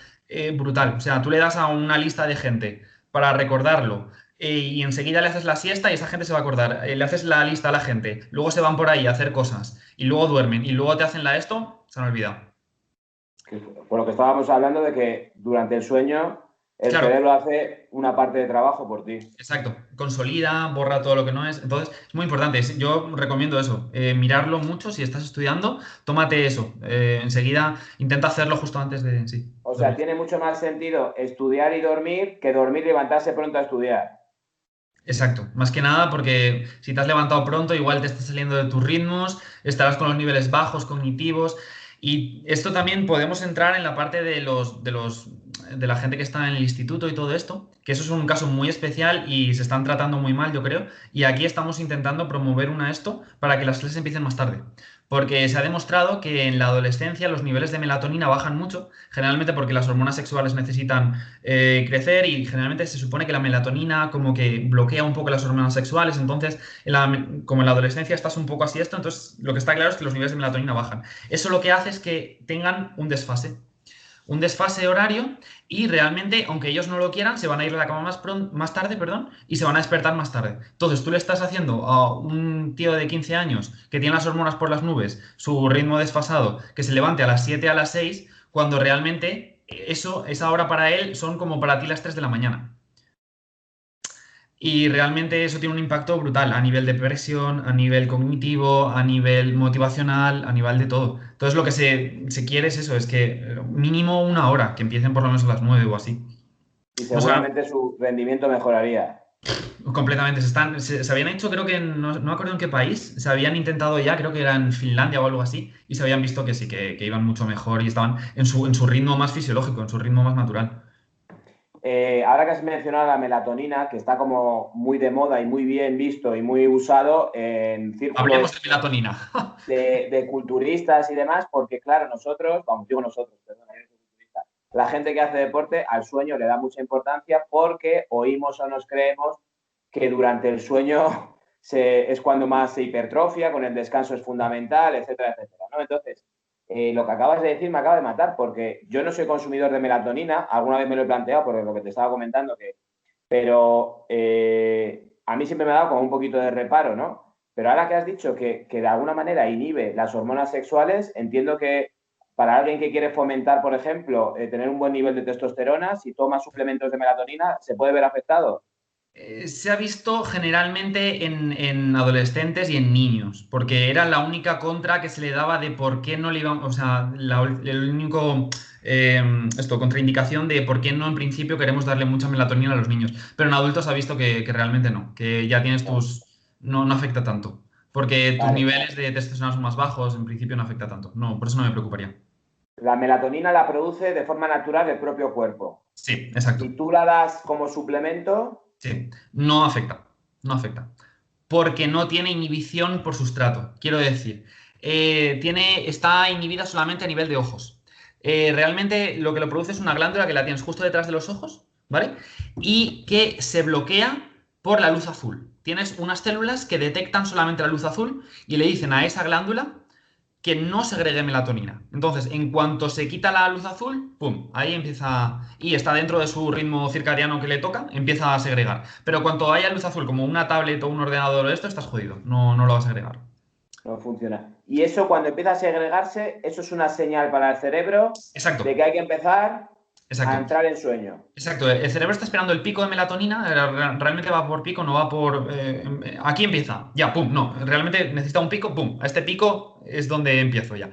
brutal. O sea, tú le das a una lista de gente para recordarlo y enseguida le haces la siesta y esa gente se va a acordar. Le haces la lista a la gente, luego se van por ahí a hacer cosas y luego duermen y luego te hacen la esto, se han olvidado. Por lo que estábamos hablando de que durante el sueño el Claro, cerebro hace una parte de trabajo por ti. exacto. Consolida, borra todo lo que no es. Entonces, es muy importante. Yo recomiendo eso. Mirarlo mucho si estás estudiando. Tómate eso. Enseguida intenta hacerlo justo antes de sí, O sea, dormir. tiene mucho más sentido estudiar y dormir que dormir y levantarse pronto a estudiar. Exacto. Más que nada porque si te has levantado pronto, igual te estás saliendo de tus ritmos, estarás con los niveles bajos cognitivos. Y esto también podemos entrar en la parte de la gente que está en el instituto y todo esto, que eso es un caso muy especial y se están tratando muy mal, yo creo. Y aquí estamos intentando promover una esto para que las clases empiecen más tarde. Porque se ha demostrado que en la adolescencia los niveles de melatonina bajan mucho, generalmente porque las hormonas sexuales necesitan crecer y generalmente se supone que la melatonina como que bloquea un poco las hormonas sexuales, entonces como en la adolescencia estás un poco así esto, entonces lo que está claro es que los niveles de melatonina bajan. Eso lo que hace es que tengan un desfase horario y realmente, aunque ellos no lo quieran, se van a ir a la cama más tarde, perdón, y se van a despertar más tarde. Entonces, tú le estás haciendo a un tío de 15 años que tiene las hormonas por las nubes, su ritmo desfasado, que se levante a las 7 a las 6 cuando realmente esa hora para él son como para ti las 3 de la mañana. Y realmente eso tiene un impacto brutal a nivel de presión, a nivel cognitivo, a nivel motivacional, a nivel de todo. Entonces lo que se quiere es eso, es que mínimo una hora, que empiecen por lo menos a las 9 o así. Y No sé, seguramente su rendimiento mejoraría. completamente. Se habían hecho, creo que no me acuerdo en qué país, se habían intentado ya, creo que era en Finlandia o algo así, y se habían visto que sí, que iban mucho mejor y estaban en su ritmo más fisiológico, en su ritmo más natural. Ahora que has mencionado la melatonina, que está como muy de moda y muy bien visto y muy usado en Hablemos de círculos melatonina. de culturistas y demás, porque claro, nosotros, vamos, digo nosotros, perdón, la gente que hace deporte al sueño le da mucha importancia porque oímos o nos creemos que durante el sueño es cuando más se hipertrofia, con el descanso es fundamental, etcétera, etcétera, ¿no? Entonces, lo que acabas de decir me acaba de matar porque yo no soy consumidor de melatonina, alguna vez me lo he planteado por lo que te estaba comentando, pero a mí siempre me ha dado como un poquito de reparo, ¿no? Pero ahora que has dicho que de alguna manera inhibe las hormonas sexuales, entiendo que para alguien que quiere fomentar, por ejemplo, tener un buen nivel de testosterona, si toma suplementos de melatonina, se puede ver afectado. Se ha visto generalmente en adolescentes y en niños, porque era la única contra que se le daba de por qué no le iban, o sea, el único contraindicación de por qué no en principio queremos darle mucha melatonina a los niños. Pero en adultos se ha visto que realmente no, que ya tienes no afecta tanto, porque tus Vale. niveles de testosterona son más bajos, en principio no afecta tanto. No, por eso no me preocuparía. La melatonina la produce de forma natural el propio cuerpo. Sí, exacto. Si tú la das como suplemento, Sí, no afecta, no afecta. Porque no tiene inhibición por sustrato. Quiero decir, está inhibida solamente a nivel de ojos. Realmente lo que lo produce es una glándula que la tienes justo detrás de los ojos, ¿vale? Y que se bloquea por la luz azul. Tienes unas células que detectan solamente la luz azul y le dicen a esa glándula que no segregue melatonina. Entonces, en cuanto se quita la luz azul, ¡pum! Ahí empieza, y está dentro de su ritmo circadiano que le toca, empieza a segregar. Pero cuando haya luz azul, como una tablet o un ordenador o esto, estás jodido, no lo vas a segregar. no funciona. Y eso cuando empieza a segregarse, eso es una señal para el cerebro Exacto, de que hay que empezar a exacto. entrar en sueño. Exacto, el cerebro está esperando el pico de melatonina, realmente va por pico, no va por... aquí empieza, ya, pum, no, realmente necesita un pico, pum, a este pico es donde empiezo ya.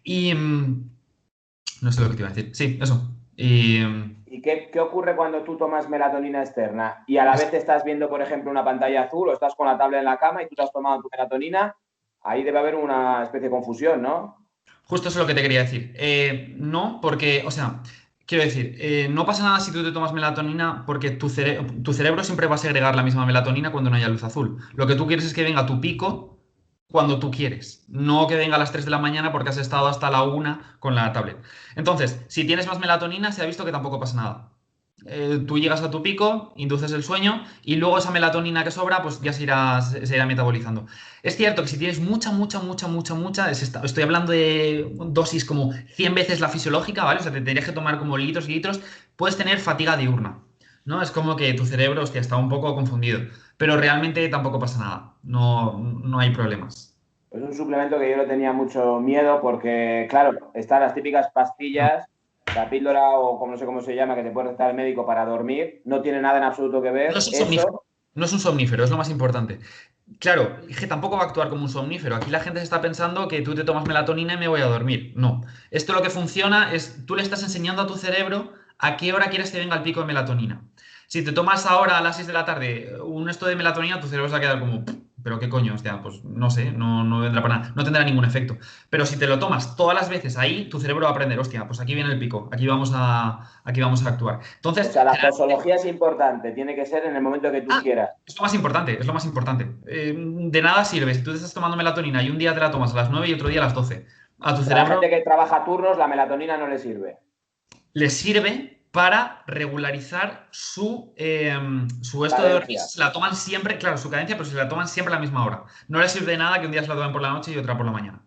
Y... no sé lo que te iba a decir, sí, eso. Y... ¿Y qué ocurre cuando tú tomas melatonina externa y a la vez estás viendo, por ejemplo, una pantalla azul o estás con la tablet en la cama y tú te has tomado tu melatonina? Ahí debe haber una especie de confusión, ¿no? Justo eso es lo que te quería decir. No, porque, o sea, quiero decir, no pasa nada si tú te tomas melatonina porque tu cerebro siempre va a segregar la misma melatonina cuando no haya luz azul. Lo que tú quieres es que venga tu pico cuando tú quieres, no que venga a las 3 de la mañana porque has estado hasta la 1 con la tablet. Entonces, si tienes más melatonina, se ha visto que tampoco pasa nada. Tú llegas a tu pico, induces el sueño y luego esa melatonina que sobra, pues ya se irá metabolizando. Es cierto que si tienes mucha, estoy hablando de dosis como 100 veces la fisiológica, ¿vale? O sea, te tendrías que tomar como litros y litros, puedes tener fatiga diurna, ¿no? Es como que tu cerebro, hostia, está un poco confundido, pero realmente tampoco pasa nada, no hay problemas. Es un suplemento que yo le tenía mucho miedo porque, claro, están las típicas pastillas la píldora o como no sé cómo se llama, que te puede recetar el médico para dormir, no tiene nada en absoluto que No es ver un somnífero, eso. no es un somnífero, es lo más importante. Claro, es que tampoco va a actuar como un somnífero. Aquí la gente se está pensando que tú te tomas melatonina y me voy a dormir. No. Esto lo que funciona es, tú le estás enseñando a tu cerebro a qué hora quieres que venga el pico de melatonina. Si te tomas ahora a las 6 de la tarde un esto de melatonina, tu cerebro se va a quedar como, pero qué coño, hostia, pues no sé, no vendrá para nada, no tendrá ningún efecto. Pero si te lo tomas todas las veces ahí, tu cerebro va a aprender, hostia, pues aquí viene el pico, aquí vamos a actuar. O Entonces, sea, la posología es importante, tiene que ser en el momento que tú ah, quieras. es lo más importante, es lo más importante. De nada sirve si tú te estás tomando melatonina y un día te la tomas a las 9 y otro día a las 12. A tu O sea, a la cerebro gente que trabaja turnos, la melatonina no le sirve. le sirve para regularizar su La esto de dormir. alergia, Se la toman siempre, claro, su cadencia, pero se la toman siempre a la misma hora. No le sirve de nada que un día se la tomen por la noche y otra por la mañana.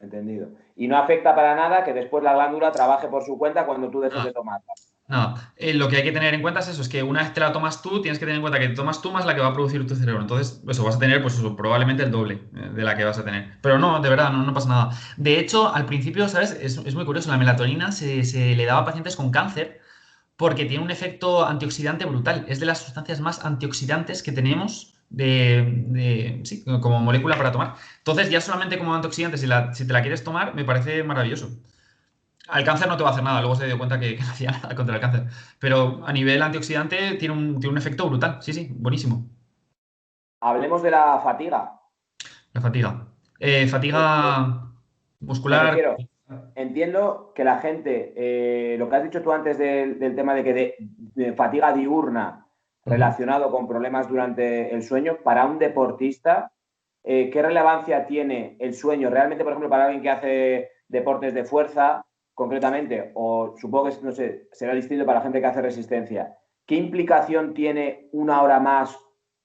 entendido. Y no afecta para nada que después la glándula trabaje por su cuenta cuando tú dejes de tomarla. Nada, lo que hay que tener en cuenta es eso, es que una vez te la tomas tú, tienes que tener en cuenta que te tomas tú más la que va a producir tu cerebro. Entonces, eso vas a tener, pues eso, probablemente el doble de la que vas a tener. Pero no, de verdad, no pasa nada. De hecho, al principio, ¿sabes? Es muy curioso, la melatonina se le daba a pacientes con cáncer porque tiene un efecto antioxidante brutal. Es de las sustancias más antioxidantes que tenemos sí, como molécula para tomar. Entonces, ya solamente como antioxidante, si te la quieres tomar, me parece maravilloso. Al cáncer no te va a hacer nada, luego se dio cuenta que no hacía nada contra el cáncer. Pero a nivel antioxidante tiene un efecto brutal. Sí, sí, buenísimo. Hablemos de la fatiga. La fatiga. Eh, eh, Fatiga Me muscular. refiero, entiendo que la gente, lo que has dicho tú antes del tema de que de fatiga diurna Ujú. relacionado con problemas durante el sueño, para un deportista, ¿qué relevancia tiene el sueño realmente, por ejemplo, para alguien que hace deportes de fuerza, concretamente, o supongo que, no sé, será distinto para la gente que hace resistencia? ¿Qué implicación tiene una hora más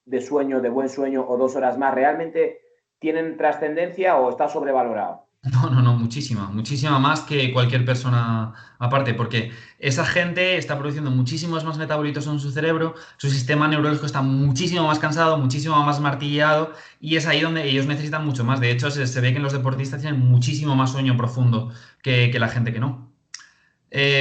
de sueño, de buen sueño, o 2 horas más? ¿Realmente tienen trascendencia o está sobrevalorado? No, muchísima, muchísima más que cualquier persona aparte, porque esa gente está produciendo muchísimos más metabolitos en su cerebro, su sistema neurológico está muchísimo más cansado, muchísimo más martillado, y es ahí donde ellos necesitan mucho más. De hecho, se ve que los deportistas tienen muchísimo más sueño profundo que la gente que no.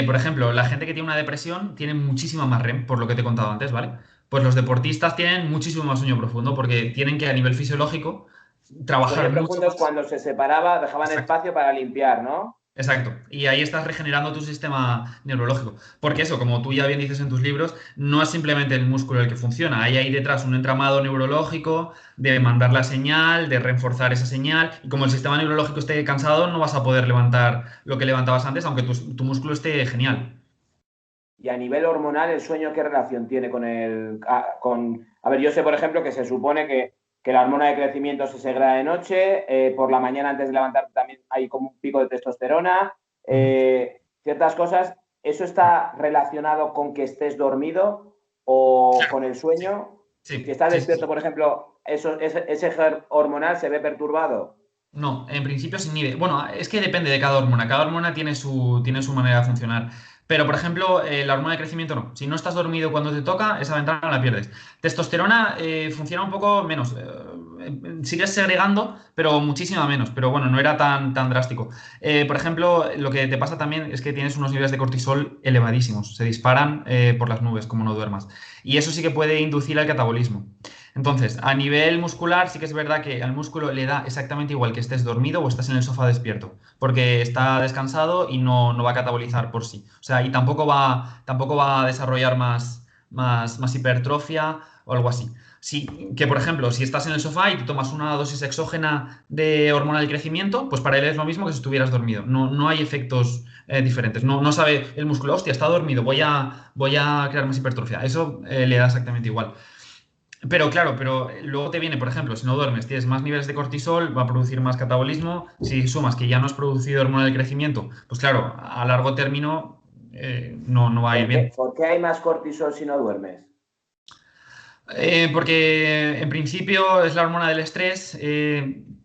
Por ejemplo, la gente que tiene una depresión tiene muchísima más REM, por lo que te he contado antes, ¿vale? Pues los deportistas tienen muchísimo más sueño profundo porque tienen que a nivel fisiológico trabajar Sueño mucho profundo es más. cuando se separaba, dejaban Exacto. espacio para limpiar, ¿no? Exacto. Y ahí estás regenerando tu sistema neurológico. Porque eso, como tú ya bien dices en tus libros, no es simplemente el músculo el que funciona. Hay detrás un entramado neurológico de mandar la señal, de reforzar esa señal. Y como el sistema neurológico esté cansado, no vas a poder levantar lo que levantabas antes, aunque tu músculo esté genial. Y a nivel hormonal, ¿el sueño qué relación tiene con el... A ver, yo sé, por ejemplo, que se supone que la hormona de crecimiento se segrega de noche, por la mañana antes de levantarte también hay como un pico de testosterona, Ujú. ciertas cosas. ¿Eso está relacionado con que estés dormido o Claro. con el sueño? Si Sí, estás sí, sí, despierto, sí. por ejemplo, ese eje hormonal se ve perturbado. No, en principio se inhibe. Bueno, es que depende de cada hormona. Cada hormona tiene su manera de funcionar. Pero, por ejemplo, la hormona de crecimiento no. Si no estás dormido cuando te toca, esa ventana la pierdes. Testosterona funciona un poco menos. Sigues segregando, pero muchísima menos. Pero bueno, no era tan drástico. Por ejemplo, lo que te pasa también es que tienes unos niveles de cortisol elevadísimos. Se disparan por las nubes, como no duermas. Y eso sí que puede inducir al catabolismo. Entonces, a nivel muscular, sí que es verdad que al músculo le da exactamente igual que estés dormido o estás en el sofá despierto, porque está descansado y no va a catabolizar por sí. O sea, y tampoco va a desarrollar más hipertrofia o algo así. Sí, que por ejemplo, si estás en el sofá y te tomas una dosis exógena de hormona del crecimiento, pues para él es lo mismo que si estuvieras dormido. No hay efectos diferentes. No sabe el músculo, hostia, está dormido, voy a crear más hipertrofia. Eso le da exactamente igual. Pero claro, pero luego te viene, por ejemplo, si no duermes, tienes más niveles de cortisol, va a producir más catabolismo. Si sumas que ya no has producido hormona del crecimiento, pues claro, a largo término no va a ir bien. ¿Por qué hay más cortisol si no duermes? Porque en principio es la hormona del estrés.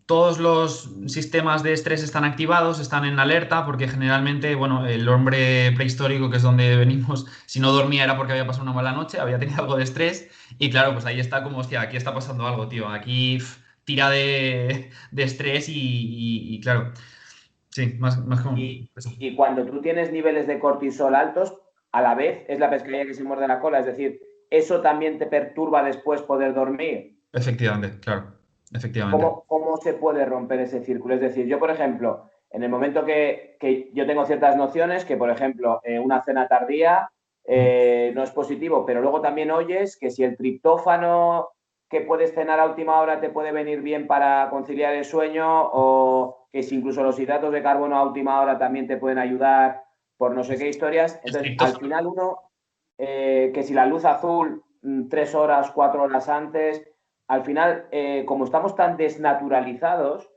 Todos los sistemas de estrés están activados, están en alerta, porque generalmente, bueno, el hombre prehistórico, que es donde venimos, si no dormía era porque había pasado una mala noche, había tenido algo de estrés. Y claro, pues ahí está como, hostia, aquí está pasando algo, tío. Aquí tira de estrés y claro. Sí, más como Y, eso. y cuando tú tienes niveles de cortisol altos, a la vez es la pescadilla que se muerde la cola. Es decir, eso también te perturba después poder dormir. Efectivamente, claro. Efectivamente. ¿Cómo se puede romper ese círculo? Es decir, yo, por ejemplo, en el momento que yo tengo ciertas nociones, que, por ejemplo, una cena tardía Mm. no es positivo, pero luego también oyes que si el triptófano que puedes cenar a última hora te puede venir bien para conciliar el sueño, o que si incluso los hidratos de carbono a última hora también te pueden ayudar por no sé qué historias. El Entonces, al triptófano. final que si la luz azul 3 horas, 4 horas antes, al final, como estamos tan desnaturalizados,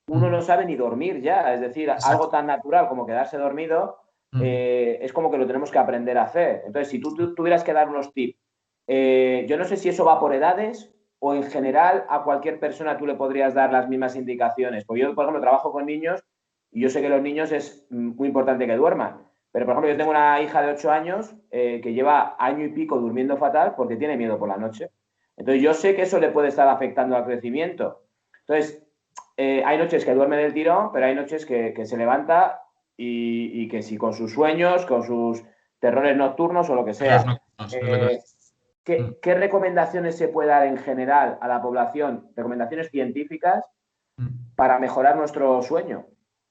uno Mm. no sabe ni dormir ya. Es decir, algo Exacto. tan natural como quedarse dormido Mm. es como que lo tenemos que aprender a hacer. Entonces, si tú tuvieras que dar unos tips, yo no sé si eso va por edades o en general a cualquier persona tú le podrías dar las mismas indicaciones. Porque yo, por ejemplo, trabajo con niños y yo sé que los niños es muy importante que duerman. Pero, por ejemplo, yo tengo una hija de 8 años que lleva año y pico durmiendo fatal porque tiene miedo por la noche. Entonces, yo sé que eso le puede estar afectando al crecimiento. Entonces, hay noches que duerme del tirón, pero hay noches que se levanta y que si con sus sueños, con sus terrores nocturnos o lo que Errores sea. nocturnos, es lo que Eh, Mm. ¿qué recomendaciones se puede dar en general a la población? Recomendaciones científicas Mm. para mejorar nuestro sueño,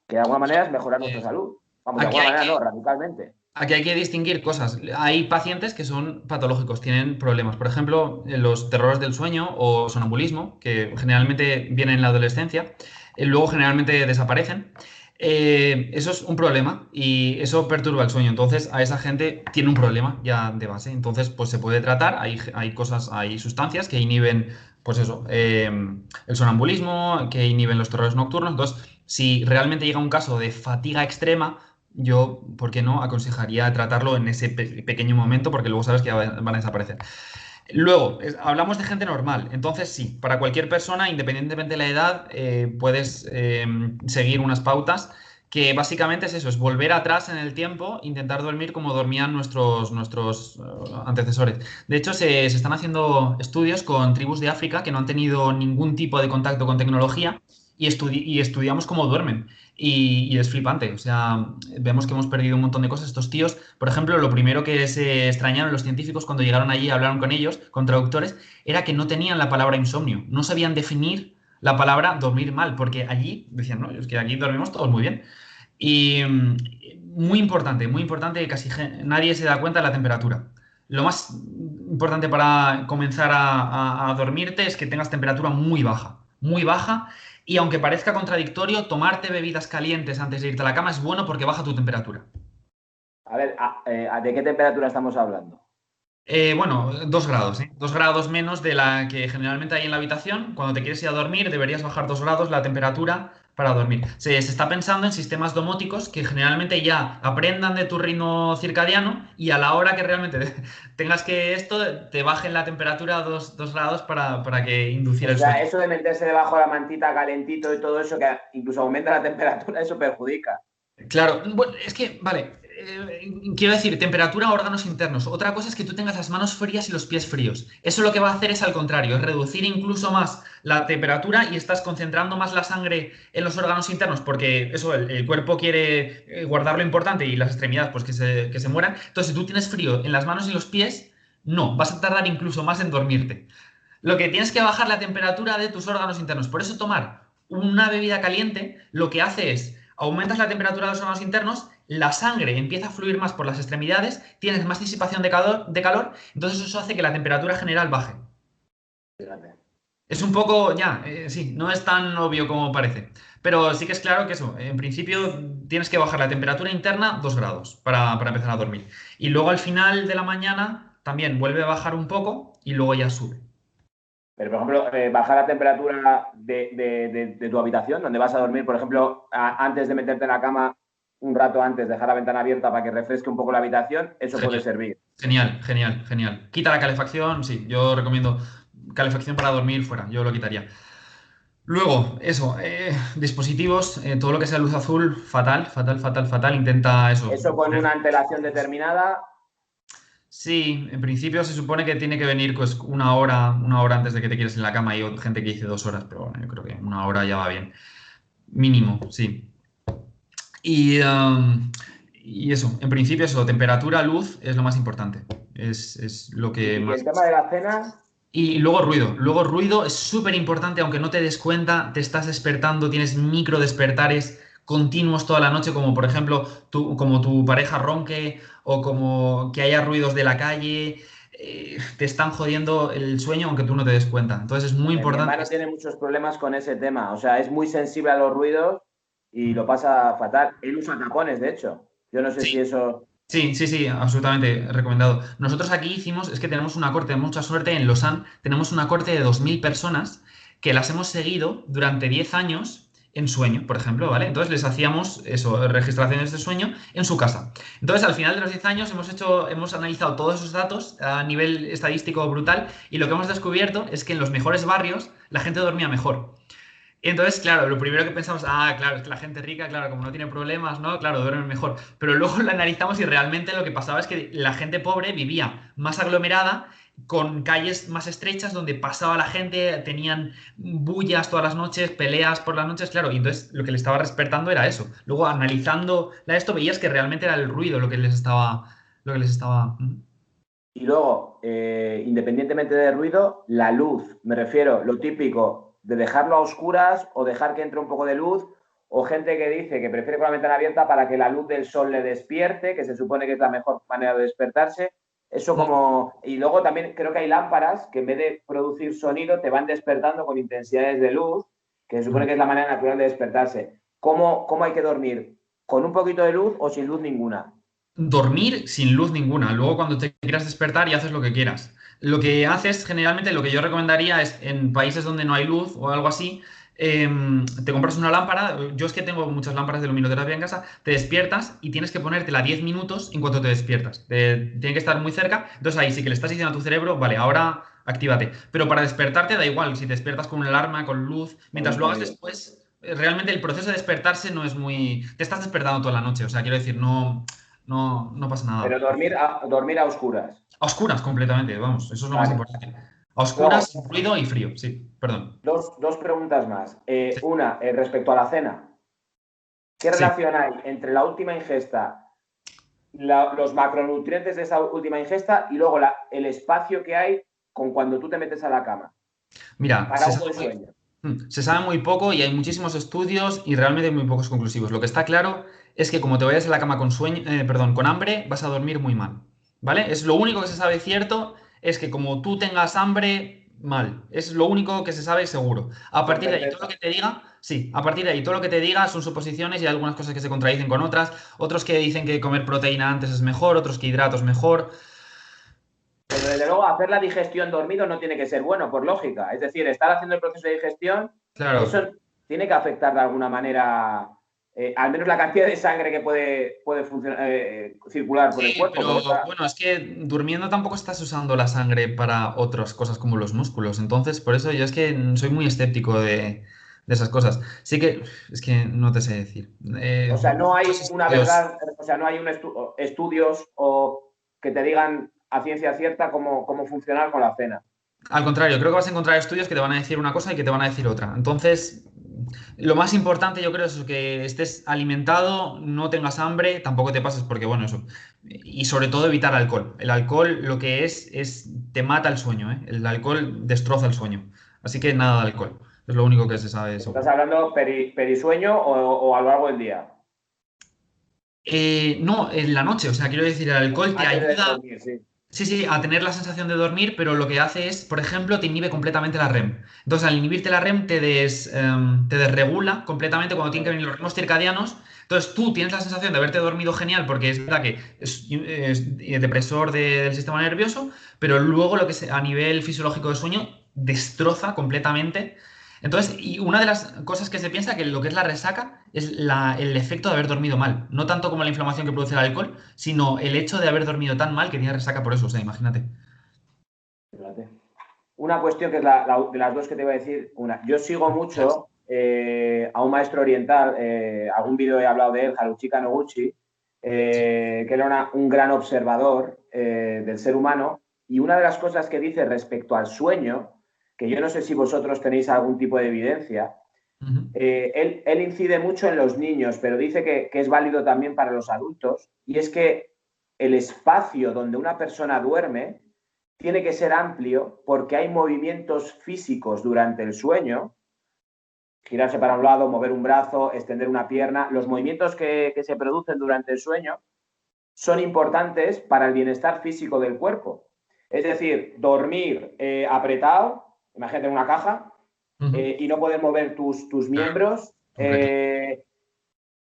que de alguna manera es mejorar nuestra Eh, salud. Vamos, de aquí alguna hay manera no, que radicalmente. Aquí hay que distinguir cosas. Hay pacientes que son patológicos, tienen problemas. Por ejemplo, los terrores del sueño o sonambulismo, que generalmente vienen en la adolescencia, luego generalmente desaparecen. Eso es un problema y eso perturba el sueño. Entonces, a esa gente tiene un problema ya de base. Entonces, pues se puede tratar. Hay cosas, hay sustancias que inhiben, pues eso, el sonambulismo, que inhiben los terrores nocturnos. Entonces, si realmente llega un caso de fatiga extrema, yo, ¿por qué no? Aconsejaría tratarlo en ese pequeño momento porque luego sabes que van a desaparecer. Luego, hablamos de gente normal. Entonces, sí, para cualquier persona, independientemente de la edad, puedes seguir unas pautas que básicamente es eso, es volver atrás en el tiempo, intentar dormir como dormían nuestros antecesores. De hecho, se están haciendo estudios con tribus de África que no han tenido ningún tipo de contacto con tecnología y estudiamos cómo duermen. Y es flipante, o sea, vemos que hemos perdido un montón de cosas. Estos tíos, por ejemplo, lo primero que se extrañaron los científicos cuando llegaron allí y hablaron con ellos, con traductores, era que no tenían la palabra insomnio, no sabían definir la palabra dormir mal, porque allí decían, no, es que aquí dormimos todos muy bien. Y muy importante, que casi nadie se da cuenta de la temperatura. Lo más importante para comenzar a dormirte es que tengas temperatura muy baja, y aunque parezca contradictorio, tomarte bebidas calientes antes de irte a la cama es bueno porque baja tu temperatura. A ver, ¿de qué temperatura estamos hablando? Bueno, 2 grados, ¿eh? 2 grados menos de la que generalmente hay en la habitación. Cuando te quieres ir a dormir, deberías bajar 2 grados la temperatura para dormir. Se está pensando en sistemas domóticos que generalmente ya aprendan de tu ritmo circadiano y a la hora que realmente tengas que esto, te bajen la temperatura a 2 grados para que inducir O el sea, sueño. eso de meterse debajo de la mantita calentito y todo eso, que incluso aumenta la temperatura, eso perjudica. Claro, bueno, es que, vale, quiero decir, temperatura, órganos internos. Otra cosa es que tú tengas las manos frías y los pies fríos. Eso lo que va a hacer es al contrario, es reducir incluso más la temperatura y estás concentrando más la sangre en los órganos internos porque eso, el cuerpo quiere guardar lo importante y las extremidades pues que se mueran. Entonces, si tú tienes frío en las manos y los pies, no, vas a tardar incluso más en dormirte. Lo que tienes que bajar la temperatura de tus órganos internos. Por eso tomar una bebida caliente lo que hace es aumentas la temperatura de los órganos internos, la sangre empieza a fluir más por las extremidades, tienes más disipación de calor, entonces eso hace que la temperatura general baje. Fíjate. Es un poco, ya, sí, no es tan obvio como parece. Pero sí que es claro que eso, en principio tienes que bajar la temperatura interna 2 grados para empezar a dormir. Y luego al final de la mañana también vuelve a bajar un poco y luego ya sube. Pero, por ejemplo, bajar la temperatura de tu habitación, donde vas a dormir, por ejemplo, antes de meterte en la cama, un rato antes, dejar la ventana abierta para que refresque un poco la habitación, eso puede Genial. servir. Genial, genial, genial. Quita la calefacción, sí, yo recomiendo calefacción para dormir fuera, yo lo quitaría. Luego, eso, dispositivos, todo lo que sea luz azul, fatal, fatal, fatal, fatal. Intenta eso. Eso con una antelación determinada. Sí, en principio se supone que tiene que venir pues una hora antes de que te quieres en la cama. Hay gente que dice 2 horas, pero bueno, yo creo que una hora ya va bien. Mínimo, sí. Y eso, en principio eso, temperatura, luz es lo más importante. Es lo que Y más... el tema de la cena, Y luego ruido. Luego ruido es súper importante, aunque no te des cuenta, te estás despertando, tienes micro despertares continuos toda la noche, como por ejemplo como tu pareja ronque o como que haya ruidos de la calle, te están jodiendo el sueño aunque tú no te des cuenta. Entonces es muy mi importante. hermano tiene muchos problemas con ese tema. O sea, es muy sensible a los ruidos y lo pasa fatal. Él usa tapones, de hecho. Yo no sé si eso... Sí, sí, sí, absolutamente recomendado. Nosotros aquí hicimos, es que tenemos una corte de mucha suerte en Lausanne, tenemos una corte de 2.000 personas que las hemos seguido durante 10 años en sueño, por ejemplo, ¿vale? Entonces les hacíamos eso, registraciones de sueño en su casa. Entonces al final de los 10 años hemos analizado todos esos datos a nivel estadístico brutal y lo que hemos descubierto es que en los mejores barrios la gente dormía mejor. Entonces, claro, lo primero que pensamos, claro, es que la gente rica, claro, como no tiene problemas, ¿no? Claro, duermen mejor. Pero luego lo analizamos y realmente lo que pasaba es que la gente pobre vivía más aglomerada, con calles más estrechas donde pasaba la gente, tenían bullas todas las noches, peleas por las noches, claro, y entonces lo que les estaba despertando era eso. Luego, analizando esto, veías que realmente era el ruido lo que les estaba... Y luego, independientemente del ruido, la luz. Me refiero, lo típico de dejarlo a oscuras o dejar que entre un poco de luz. O gente que dice que prefiere con la ventana abierta para que la luz del sol le despierte, que se supone que es la mejor manera de despertarse. Eso como... Y luego también creo que hay lámparas que en vez de producir sonido te van despertando con intensidades de luz, que se supone que es la manera natural de despertarse. ¿Cómo hay que dormir? ¿Con un poquito de luz o sin luz ninguna? Dormir sin luz ninguna. Luego, cuando te quieras despertar y haces lo que quieras. Lo que haces, generalmente, lo que yo recomendaría es en países donde no hay luz o algo así, te compras una lámpara. Yo es que tengo muchas lámparas de luminoterapia en casa. Te despiertas y tienes que ponértela 10 minutos en cuanto te despiertas. Tiene que estar muy cerca. Entonces, ahí sí que le estás diciendo a tu cerebro, vale, ahora actívate. Pero para despertarte da igual si te despiertas con una alarma, con luz. Con Mientras un lo hagas sonido. después, realmente el proceso de despertarse no es muy. Te estás despertando toda la noche. O sea, quiero decir, no. No, no pasa Pero nada. dormir a oscuras. A oscuras completamente, vamos, eso es lo más Vale. importante. A oscuras, Luego, sin ruido y frío, sí, perdón. dos preguntas más. Sí. Una, respecto a la cena. ¿Qué Sí. relación hay entre la última ingesta, los macronutrientes de esa última ingesta y luego el espacio que hay con cuando tú te metes a la cama Mira, para un buen sueño? se sabe muy poco y hay muchísimos estudios y realmente muy pocos conclusivos. Lo que está claro es que como te vayas a la cama con sueño, perdón, con hambre, vas a dormir muy mal, ¿vale? Es lo único que se sabe cierto, es que como tú tengas hambre, mal. Es lo único que se sabe seguro. A Con partir de ahí, todo lo certeza. que te diga, sí, a partir de ahí, todo lo que te diga son suposiciones y hay algunas cosas que se contradicen con otras, otros que dicen que comer proteína antes es mejor, otros que hidratos mejor. Pero desde luego hacer la digestión dormido no tiene que ser bueno, por lógica. Es decir, estar haciendo el proceso de digestión, Claro. eso tiene que afectar de alguna manera, al menos la cantidad de sangre que puede funcionar, circular por el Sí, cuerpo. Porque pero bueno, es que durmiendo tampoco estás usando la sangre para otras cosas como los músculos. Entonces, por eso yo es que soy muy escéptico de esas cosas. Sí que, es que no te sé decir. o sea, no Muchos hay una estudios. verdad, o sea, no hay estudios o que te digan a ciencia cierta cómo funcionar con la cena. Al contrario, creo que vas a encontrar estudios que te van a decir una cosa y que te van a decir otra. Entonces, lo más importante yo creo es que estés alimentado, no tengas hambre, tampoco te pases porque, bueno, eso. Y sobre todo evitar alcohol. El alcohol lo que te mata el sueño, ¿eh? El alcohol destroza el sueño. Así que nada de alcohol. Es lo único que se sabe ¿Estás seguro. hablando perisueño o a lo largo del día? No, en la noche, o sea, quiero decir, el alcohol te Antes de ayuda. dormir, sí. Sí, sí, a tener la sensación de dormir, pero lo que hace es, por ejemplo, te inhibe completamente la REM. Entonces, al inhibirte la REM, te desregula completamente cuando tienen que venir los ritmos circadianos. Entonces, tú tienes la sensación de haberte dormido genial porque es verdad que es depresor del sistema nervioso, pero luego a nivel fisiológico de sueño destroza completamente. Entonces, y una de las cosas que se piensa que lo que es la resaca es el efecto de haber dormido mal. No tanto como la inflamación que produce el alcohol, sino el hecho de haber dormido tan mal que tienes resaca por eso. O sea, imagínate. Fíjate. Una cuestión que es de las dos que te iba a decir. Una, yo sigo mucho a un maestro oriental, algún vídeo he hablado de él, Haruchika Noguchi, que era un gran observador del ser humano. Y una de las cosas que dice respecto al sueño, que yo no sé si vosotros tenéis algún tipo de evidencia, Ujú. Él incide mucho en los niños, pero dice que es válido también para los adultos, y es que el espacio donde una persona duerme tiene que ser amplio porque hay movimientos físicos durante el sueño, girarse para un lado, mover un brazo, extender una pierna. Los movimientos que se producen durante el sueño son importantes para el bienestar físico del cuerpo. Es decir, dormir apretado, imagínate en una caja, Ujú. y no poder mover tus Claro, miembros, correcto.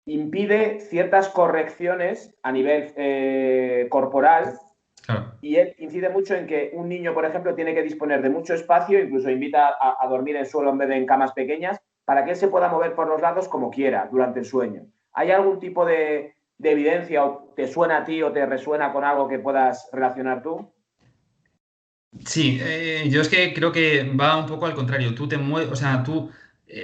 impide ciertas correcciones a nivel corporal, Claro. y él incide mucho en que un niño, por ejemplo, tiene que disponer de mucho espacio, incluso invita a dormir en suelo en vez de en camas pequeñas, para que él se pueda mover por los lados como quiera durante el sueño. ¿Hay algún tipo de evidencia o te suena a ti o te resuena con algo que puedas relacionar tú? Sí, yo es que creo que va un poco al contrario. Tú te mueves, o sea,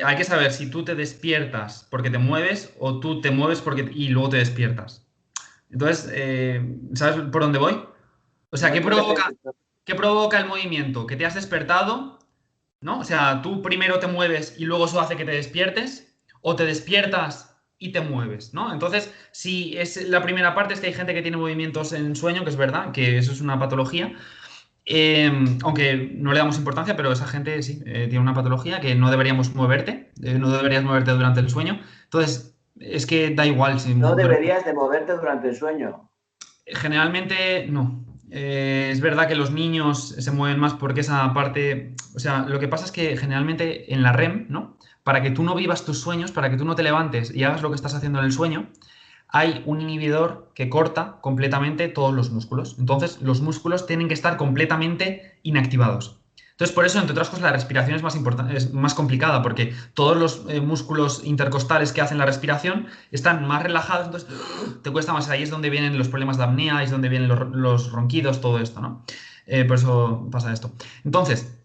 hay que saber si tú te despiertas porque te mueves o tú te mueves y luego te despiertas. Entonces, ¿sabes por dónde voy? O sea, No, no te sé. ¿qué provoca el movimiento? Que te has despertado, ¿no? O sea, tú primero te mueves y luego eso hace que te despiertes, o te despiertas y te mueves, ¿no? Entonces, si es la primera parte, es que hay gente que tiene movimientos en sueño, que es verdad, que eso es una patología. Aunque no le damos importancia, pero esa gente sí, tiene una patología que no deberíamos moverte, no deberías moverte durante el sueño. Entonces, es que da igual si No duermes. deberías de moverte durante el sueño. Generalmente no. Es verdad que los niños se mueven más porque esa parte, o sea, lo que pasa es que generalmente en la REM, ¿no? Para que tú no vivas tus sueños, para que tú no te levantes y hagas lo que estás haciendo en el sueño, hay un inhibidor que corta completamente todos los músculos. Entonces, los músculos tienen que estar completamente inactivados. Entonces, por eso, entre otras cosas, la respiración es más importante, es más complicada, porque todos los músculos intercostales que hacen la respiración están más relajados, entonces te cuesta más. Ahí es donde vienen los problemas de apnea, ahí es donde vienen los ronquidos, todo esto, ¿no? Por eso pasa esto. Entonces,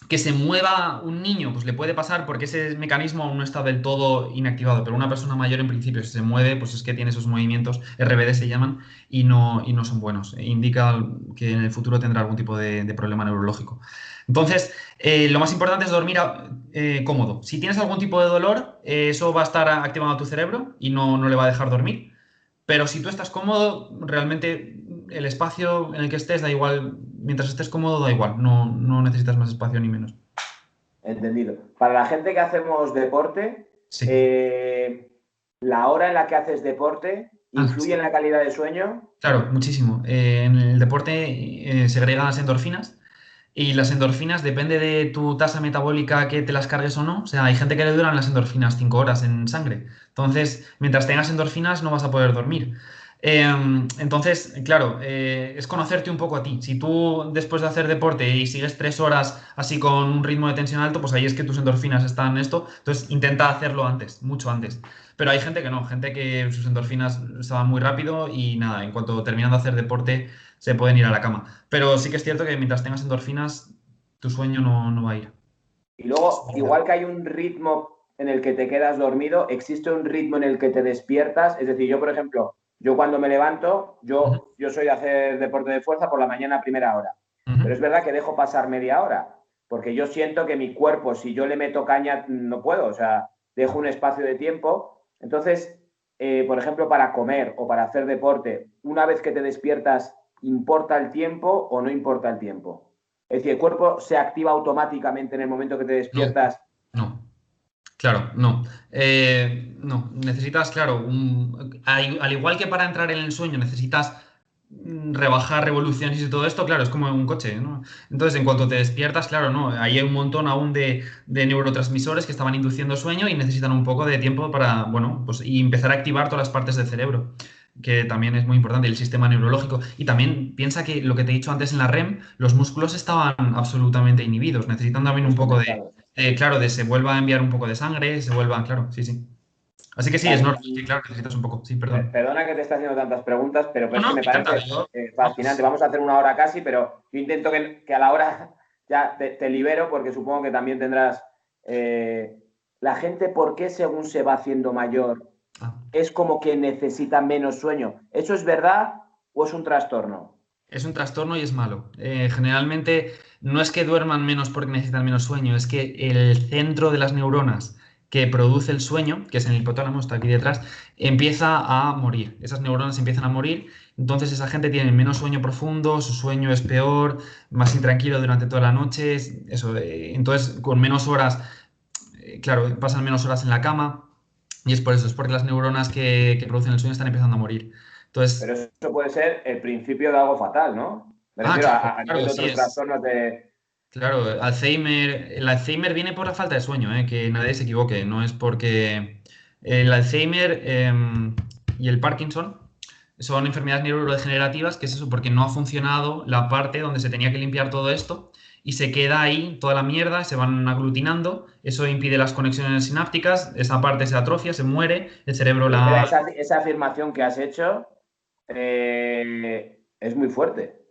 que se mueva un niño, pues le puede pasar porque ese mecanismo aún no está del todo inactivado, pero una persona mayor en principio si se mueve, pues es que tiene esos movimientos, RBD se llaman, y no son buenos. Indica que en el futuro tendrá algún tipo de problema neurológico. Entonces, lo más importante es dormir cómodo. Si tienes algún tipo de dolor, eso va a estar activando tu cerebro y no le va a dejar dormir. Pero si tú estás cómodo, realmente el espacio en el que estés da igual. Mientras estés cómodo, da igual. No necesitas más espacio ni menos. Entendido. Para la gente que hacemos deporte, Sí. eh, la hora en la que haces deporte Ah, influye sí. en la calidad del sueño. Claro, muchísimo. En el deporte segregan las endorfinas y las endorfinas depende de tu tasa metabólica que te las cargues o no. O sea, hay gente que le duran las endorfinas 5 horas en sangre. Entonces, mientras tengas endorfinas no vas a poder dormir. Entonces, claro, es conocerte un poco a ti. Si tú después de hacer deporte y sigues 3 horas así con un ritmo de tensión alto, pues ahí es que tus endorfinas están en esto. Entonces, intenta hacerlo antes, mucho antes. Pero hay gente que no, gente que sus endorfinas se van muy rápido y nada, en cuanto terminan de hacer deporte se pueden ir a la cama. Pero sí que es cierto que mientras tengas endorfinas, tu sueño no va a ir. Y luego, igual que hay un ritmo en el que te quedas dormido, existe un ritmo en el que te despiertas. Es decir, yo, por ejemplo, yo cuando me levanto, Ujú, yo soy de hacer deporte de fuerza por la mañana a primera hora. ujú. Pero es verdad que dejo pasar media hora, porque yo siento que mi cuerpo, si yo le meto caña, no puedo. O sea, dejo un espacio de tiempo. Entonces, por ejemplo, para comer o para hacer deporte, una vez que te despiertas, ¿importa el tiempo o no importa el tiempo? Es decir, el cuerpo se activa automáticamente en el momento que te No, despiertas. no, claro, no. No, necesitas, claro, al igual que para entrar en el sueño necesitas rebajar revoluciones y todo esto, claro, es como un coche, ¿no? Entonces, en cuanto te despiertas, claro, no, ahí hay un montón aún de neurotransmisores que estaban induciendo sueño y necesitan un poco de tiempo para, bueno, pues y empezar a activar todas las partes del cerebro, que también es muy importante, el sistema neurológico. Y también piensa que lo que te he dicho antes en la REM, los músculos estaban absolutamente inhibidos, necesitan también un poco Desconectados. claro, de se vuelva a enviar un poco de sangre, se vuelva, claro, sí, sí. Así que sí, es Vale. normal, que claro, necesitas un poco, sí, perdón. Perdona que te esté haciendo tantas preguntas, pero No, es que no, me me encanta, parece fascinante. vamos. Vamos a hacer una hora casi, pero yo intento que a la hora ya te libero, porque supongo que también tendrás... la gente, ¿por qué según se va haciendo mayor Ah. es como que necesita menos sueño? ¿Eso es verdad o es un trastorno? Es un trastorno y es malo. Generalmente no es que duerman menos porque necesitan menos sueño, es que el centro de las neuronas que produce el sueño, que es en el hipotálamo, está aquí detrás, empieza a morir. Esas neuronas empiezan a morir, entonces esa gente tiene menos sueño profundo, su sueño es peor, más intranquilo durante toda la noche, eso, entonces con menos horas, claro, pasan menos horas en la cama y es por eso, es porque las neuronas que producen el sueño están empezando a morir. Pero Entonces, eso puede ser el principio de algo fatal, ¿no? Me refiero claro, a nivel claro, de sí otros es. trastornos de... Claro, Alzheimer, el Alzheimer viene por la falta de sueño, que nadie se equivoque, no es porque el Alzheimer y el Parkinson son enfermedades neurodegenerativas, que es eso, porque no ha funcionado la parte donde se tenía que limpiar todo esto y se queda ahí toda la mierda, se van aglutinando, eso impide las conexiones sinápticas, esa parte se atrofia, se muere, el cerebro Pero espera, la... esa afirmación que has hecho es muy fuerte.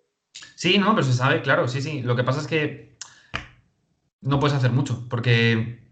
Sí, no, pero se sabe, claro, sí, sí. Lo que pasa es que no puedes hacer mucho, porque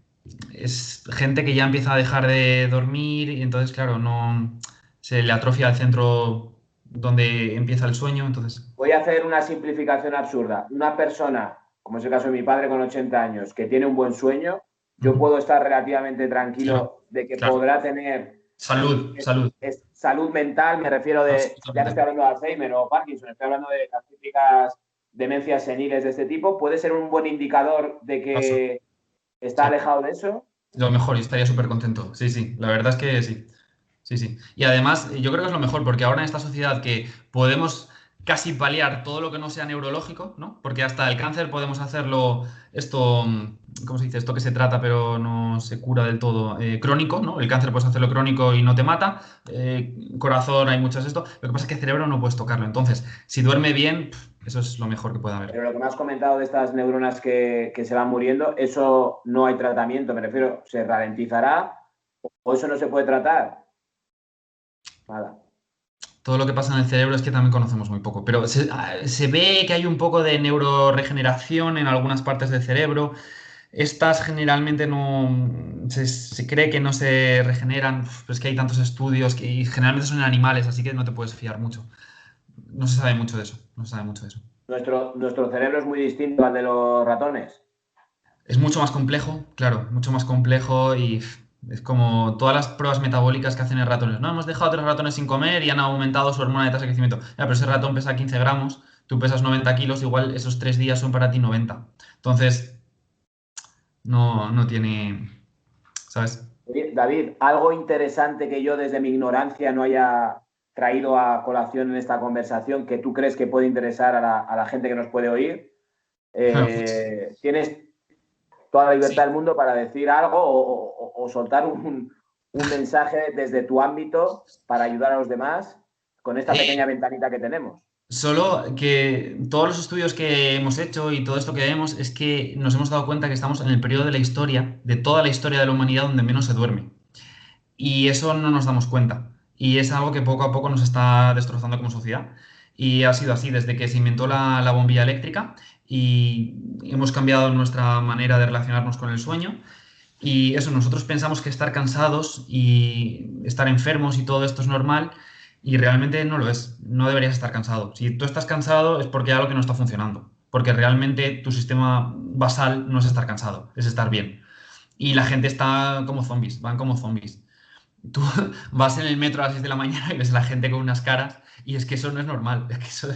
es gente que ya empieza a dejar de dormir y entonces, claro, no se le atrofia el centro donde empieza el sueño, entonces, Voy a hacer una simplificación absurda. Una persona, como es el caso de mi padre con 80 años, que tiene un buen sueño, yo ujú, puedo estar relativamente claro, tranquilo de que claro. podrá tener Salud, salud. salud mental, me refiero de, ya no estoy Absolutamente. hablando de Alzheimer o Parkinson, estoy hablando de las típicas demencias seniles de este tipo, puede ser un buen indicador de Absolutamente. que está Sí. alejado de eso. Lo mejor, yo estaría súper contento. Sí, sí, la verdad es que sí. Sí, sí. Y además, yo creo que es lo mejor, porque ahora en esta sociedad que podemos casi paliar todo lo que no sea neurológico, ¿no? Porque hasta el cáncer podemos hacerlo, esto, ¿cómo se dice? Esto que se trata pero no se cura del todo, crónico, ¿no? El cáncer puedes hacerlo crónico y no te mata. Corazón, hay muchas esto. Lo que pasa es que el cerebro no puedes tocarlo. Entonces, si duerme bien, eso es lo mejor que puede haber. Pero lo que me has comentado de estas neuronas que se van muriendo, eso no hay tratamiento, me refiero, se ralentizará o eso no se puede tratar. Nada. Todo lo que pasa en el cerebro es que también conocemos muy poco, pero se ve que hay un poco de neuroregeneración en algunas partes del cerebro. Estas generalmente no se cree que no se regeneran, pero es que hay tantos estudios que y generalmente son en animales, así que no te puedes fiar mucho. No se sabe mucho de eso, no se sabe mucho de eso. Nuestro cerebro es muy distinto al de los ratones. Es mucho más complejo, claro, mucho más complejo y es como todas las pruebas metabólicas que hacen en ratones. No, hemos dejado a 3 ratones sin comer y han aumentado su hormona de tasa de crecimiento. Ya, pero ese ratón pesa 15 gramos, tú pesas 90 kilos, igual esos 3 días son para ti 90. Entonces, no tiene, ¿sabes? Oye, David, algo interesante que yo desde mi ignorancia no haya traído a colación en esta conversación que tú crees que puede interesar a la gente que nos puede oír. Tienes toda la Sí. libertad del mundo para decir algo o soltar un mensaje desde tu ámbito para ayudar a los demás con esta pequeña ventanita que tenemos. Solo que todos los estudios que hemos hecho y todo esto que vemos es que nos hemos dado cuenta que estamos en el periodo de la historia, de toda la historia de la humanidad, donde menos se duerme. Y eso no nos damos cuenta. Y es algo que poco a poco nos está destrozando como sociedad. Y ha sido así desde que se inventó la bombilla eléctrica y hemos cambiado nuestra manera de relacionarnos con el sueño. Y eso, nosotros pensamos que estar cansados y estar enfermos y todo esto es normal y realmente no lo es. No deberías estar cansado. Si tú estás cansado es porque hay algo que no está funcionando. Porque realmente tu sistema basal no es estar cansado, es estar bien. Y la gente está como zombies, van como zombies. Tú vas en el metro a las 6 de la mañana y ves a la gente con unas caras y es que eso no es normal, es que eso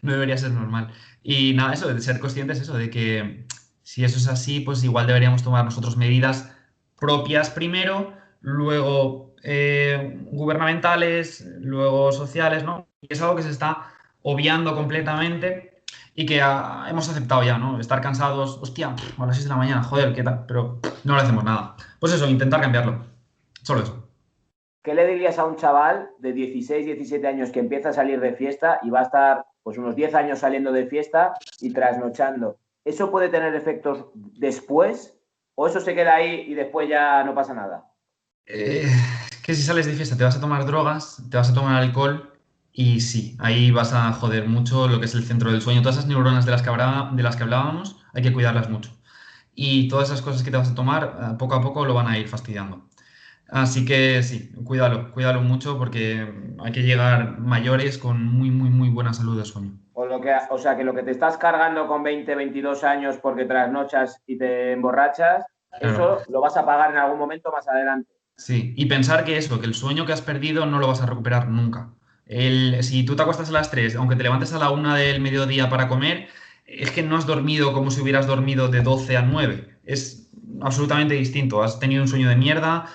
no debería ser normal. Y nada, eso, de ser conscientes, eso, de que si eso es así, pues igual deberíamos tomar nosotros medidas propias primero, luego gubernamentales, luego sociales, ¿no? Y es algo que se está obviando completamente y que hemos aceptado ya, ¿no? Estar cansados, hostia, a las 6 de la mañana, joder, ¿qué tal? Pero no le hacemos nada. Pues eso, intentar cambiarlo. Solo eso. ¿Qué le dirías a un chaval de 16, 17 años que empieza a salir de fiesta y va a estar pues unos 10 años saliendo de fiesta y trasnochando? ¿Eso puede tener efectos después o eso se queda ahí y después ya no pasa nada? Eh, que si sales de fiesta te vas a tomar drogas, te vas a tomar alcohol y sí, ahí vas a joder mucho lo que es el centro del sueño. Todas esas neuronas de las que hablábamos hay que cuidarlas mucho. Y todas esas cosas que te vas a tomar, poco a poco lo van a ir fastidiando. Así que sí, cuídalo, cuídalo mucho porque hay que llegar mayores con muy, muy, muy buena salud de sueño. O sea, que lo que te estás cargando con 20, 22 años porque trasnochas y te emborrachas, Claro. Eso lo vas a pagar en algún momento más adelante. Sí, y pensar que eso, que el sueño que has perdido no lo vas a recuperar nunca. Si tú te acuestas a las 3, aunque te levantes a la 1 del mediodía para comer, es que no has dormido como si hubieras dormido de 12 a 9. Es absolutamente distinto. Has tenido un sueño de mierda,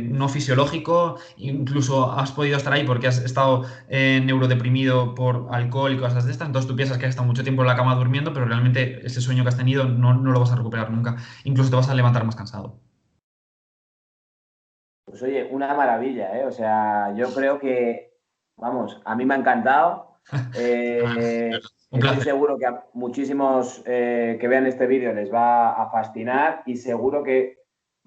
no fisiológico, incluso has podido estar ahí porque has estado neurodeprimido por alcohol y cosas de estas. Entonces tú piensas que has estado mucho tiempo en la cama durmiendo, pero realmente ese sueño que has tenido no lo vas a recuperar nunca. Incluso te vas a levantar más cansado. Pues oye, una maravilla, ¿eh? O sea, yo creo que, vamos, a mí me ha encantado. Un Estoy placer. seguro que a muchísimos que vean este vídeo les va a fascinar y seguro que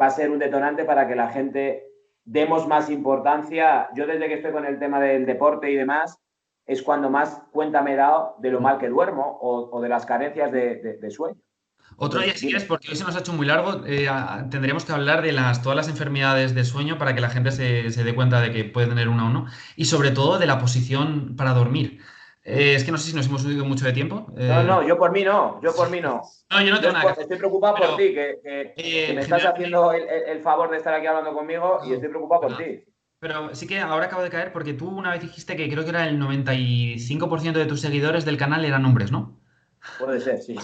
va a ser un detonante para que la gente demos más importancia. Yo desde que estoy con el tema del deporte y demás, es cuando más cuenta me he dado de lo mal que duermo o de las carencias de sueño. Otro día, Entonces, si quieres, dime. porque hoy se nos ha hecho muy largo, tendremos que hablar de todas las enfermedades de sueño para que la gente se dé cuenta de que puede tener una o no. Y sobre todo de la posición para dormir. Es que no sé si nos hemos subido mucho de tiempo. No, no, yo por mí no, yo por mí no. No, yo no Yo tengo nada que hacer. estoy preocupado por Pero ti, que me estás generalmente. haciendo el favor de estar aquí hablando conmigo y No, estoy preocupado por perdón. ti. Pero sí que ahora acabo de caer porque tú una vez dijiste que creo que era el 95% de tus seguidores del canal eran hombres, ¿no? Puede ser, sí.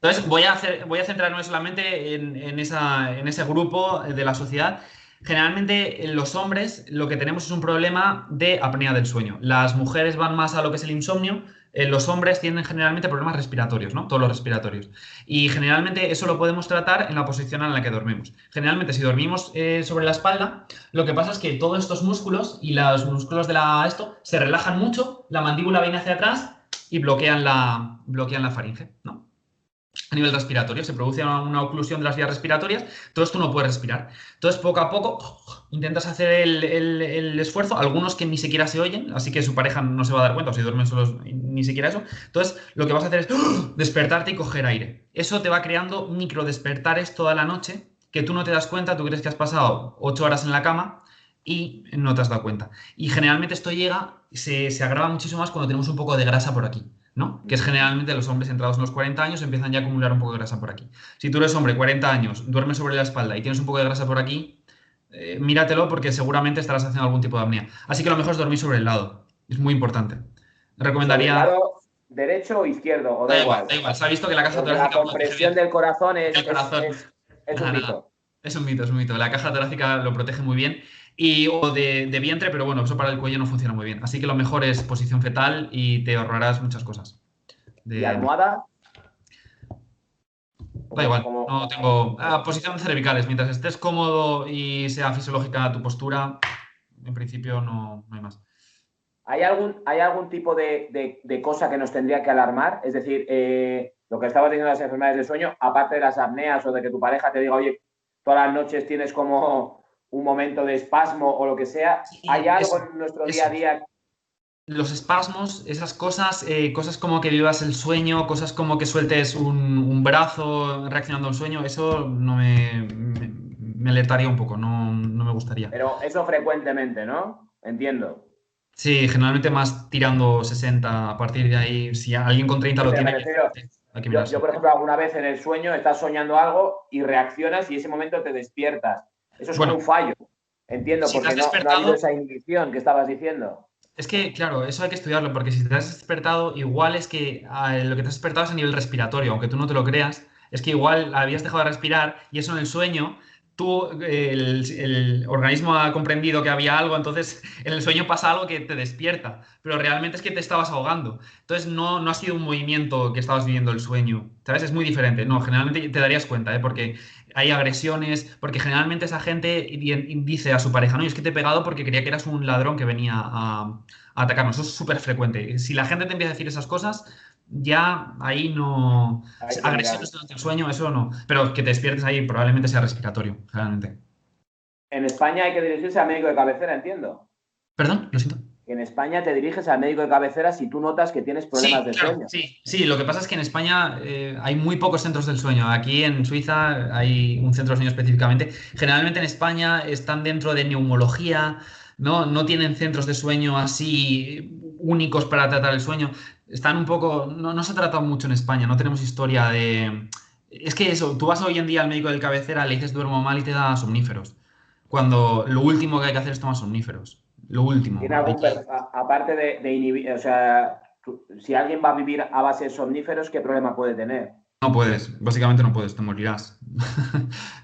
Entonces, voy a centrarme solamente en ese grupo de la sociedad. Generalmente, en los hombres lo que tenemos es un problema de apnea del sueño. Las mujeres van más a lo que es el insomnio. Los hombres tienen generalmente problemas respiratorios, ¿no? Todos los respiratorios. Y generalmente eso lo podemos tratar en la posición en la que dormimos. Generalmente, si dormimos sobre la espalda, lo que pasa es que todos estos músculos y los músculos de esto se relajan mucho, la mandíbula viene hacia atrás y bloquean la faringe, ¿no? A nivel respiratorio, se produce una oclusión de las vías respiratorias, entonces tú no puedes respirar. Entonces, poco a poco, intentas hacer el esfuerzo, algunos que ni siquiera se oyen, así que su pareja no se va a dar cuenta, o si duermen solos, ni siquiera eso. Entonces, lo que vas a hacer es despertarte y coger aire. Eso te va creando micro despertares toda la noche, que tú no te das cuenta, tú crees que has pasado 8 horas en la cama y no te has dado cuenta. Y generalmente esto se agrava muchísimo más cuando tenemos un poco de grasa por aquí. ¿No? Que es generalmente los hombres entrados en los 40 años empiezan ya a acumular un poco de grasa por aquí. Si tú eres hombre, 40 años, duermes sobre la espalda y tienes un poco de grasa por aquí, míratelo porque seguramente estarás haciendo algún tipo de apnea. Así que lo mejor es dormir sobre el lado. Es muy importante. ¿Sobre el Recomendaría. lado derecho o izquierdo? O da Da igual, igual. da igual. Se ha visto que la caja Porque la torácica protege compresión bien del corazón el corazón. es un Nada, nada. mito. Es un mito, es un mito. La caja torácica lo protege muy bien. O de vientre, pero bueno, eso para el cuello no funciona muy bien. Así que lo mejor es posición fetal y te ahorrarás muchas cosas. ¿Y De, almohada? Da igual, Como, no tengo. Posición cervicales, mientras estés cómodo y sea fisiológica tu postura, en principio no hay más. ¿Hay algún tipo de cosa que nos tendría que alarmar? Es decir, lo que estabas diciendo de las enfermedades del sueño, aparte de las apneas o de que tu pareja te diga, oye, todas las noches tienes como un momento de espasmo o lo que sea, ¿hay Y algo eso, en nuestro día a eso. día? Los espasmos, esas cosas, cosas como que vivas el sueño, cosas como que sueltes un brazo reaccionando a un sueño, eso no me alertaría un poco, no me gustaría. Pero eso frecuentemente, ¿no? Entiendo. Sí, generalmente más tirando 60, a partir de ahí, si alguien con 30 lo Me tiene, refiero, hay que yo, mirarse. por ejemplo, alguna vez en el sueño estás soñando algo y reaccionas y ese momento te despiertas. Eso es como Bueno, un fallo. Entiendo, si te porque has no ha habido despertado. esa inhibición que estabas diciendo. Es que, claro, eso hay que estudiarlo, porque si te has despertado, igual es que lo que te has despertado es a nivel respiratorio, aunque tú no te lo creas, es que igual habías dejado de respirar y eso en el sueño, el organismo ha comprendido que había algo, entonces en el sueño pasa algo que te despierta, pero realmente es que te estabas ahogando. Entonces no ha sido un movimiento que estabas viviendo el sueño, ¿sabes? Es muy diferente. No, generalmente te darías cuenta, ¿eh? Porque hay agresiones, porque generalmente esa gente dice a su pareja, no, y es que te he pegado porque creía que eras un ladrón que venía a atacarnos. Eso es súper frecuente. Si la gente te empieza a decir esas cosas, ya ahí no. Hay que mirar. Agresiones durante el sueño, eso no. Pero que te despiertes ahí probablemente sea respiratorio, generalmente. En España hay que dirigirse al médico de cabecera, entiendo. Perdón, lo siento. En España te diriges al médico de cabecera si tú notas que tienes problemas Sí, de claro, sueño. sí. Sí, lo que pasa es que en España hay muy pocos centros del sueño. Aquí en Suiza hay un centro del sueño específicamente. Generalmente en España están dentro de neumología, no tienen centros de sueño así únicos para tratar el sueño. Están un poco. No se ha tratado mucho en España, no tenemos historia Es que eso, tú vas hoy en día al médico del cabecera, le dices duermo mal y te da somníferos. Cuando lo último que hay que hacer es tomar somníferos. Lo último. ¿Tiene algún aparte de inhibir, o sea, si alguien va a vivir a base de somníferos, ¿qué problema puede tener? No puedes, básicamente no puedes, te morirás.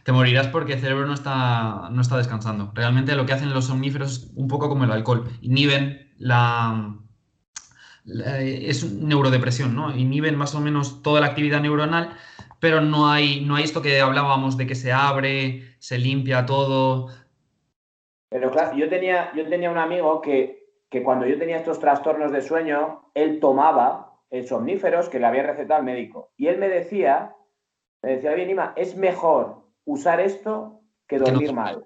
Te morirás porque el cerebro no está descansando. Realmente lo que hacen los somníferos es un poco como el alcohol. Inhiben es neurodepresión, ¿no? Inhiben más o menos toda la actividad neuronal, pero no hay esto que hablábamos de que se abre, se limpia todo. Pero claro, yo tenía un amigo que cuando yo tenía estos trastornos de sueño, él tomaba somníferos que le había recetado el médico. Y él me decía, oye, Nima, es mejor usar esto que Que no. dormir mal.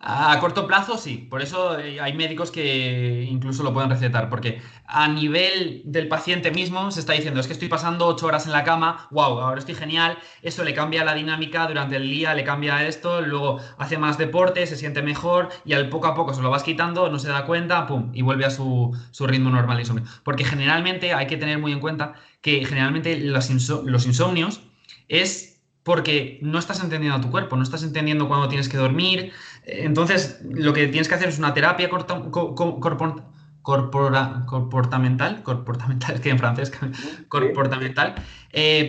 A corto plazo sí, por eso hay médicos que incluso lo pueden recetar, porque a nivel del paciente mismo se está diciendo, es que estoy pasando 8 horas en la cama, wow, ahora estoy genial, eso le cambia la dinámica durante el día, le cambia esto, luego hace más deporte, se siente mejor y al poco a poco se lo vas quitando, no se da cuenta, pum, y vuelve a su ritmo normal de insomnio. Porque generalmente hay que tener muy en cuenta que generalmente los insomnios es porque no estás entendiendo a tu cuerpo, no estás entendiendo cuándo tienes que dormir. Entonces, lo que tienes que hacer es una terapia comportamental, es que en francés, ¿Sí? comportamental,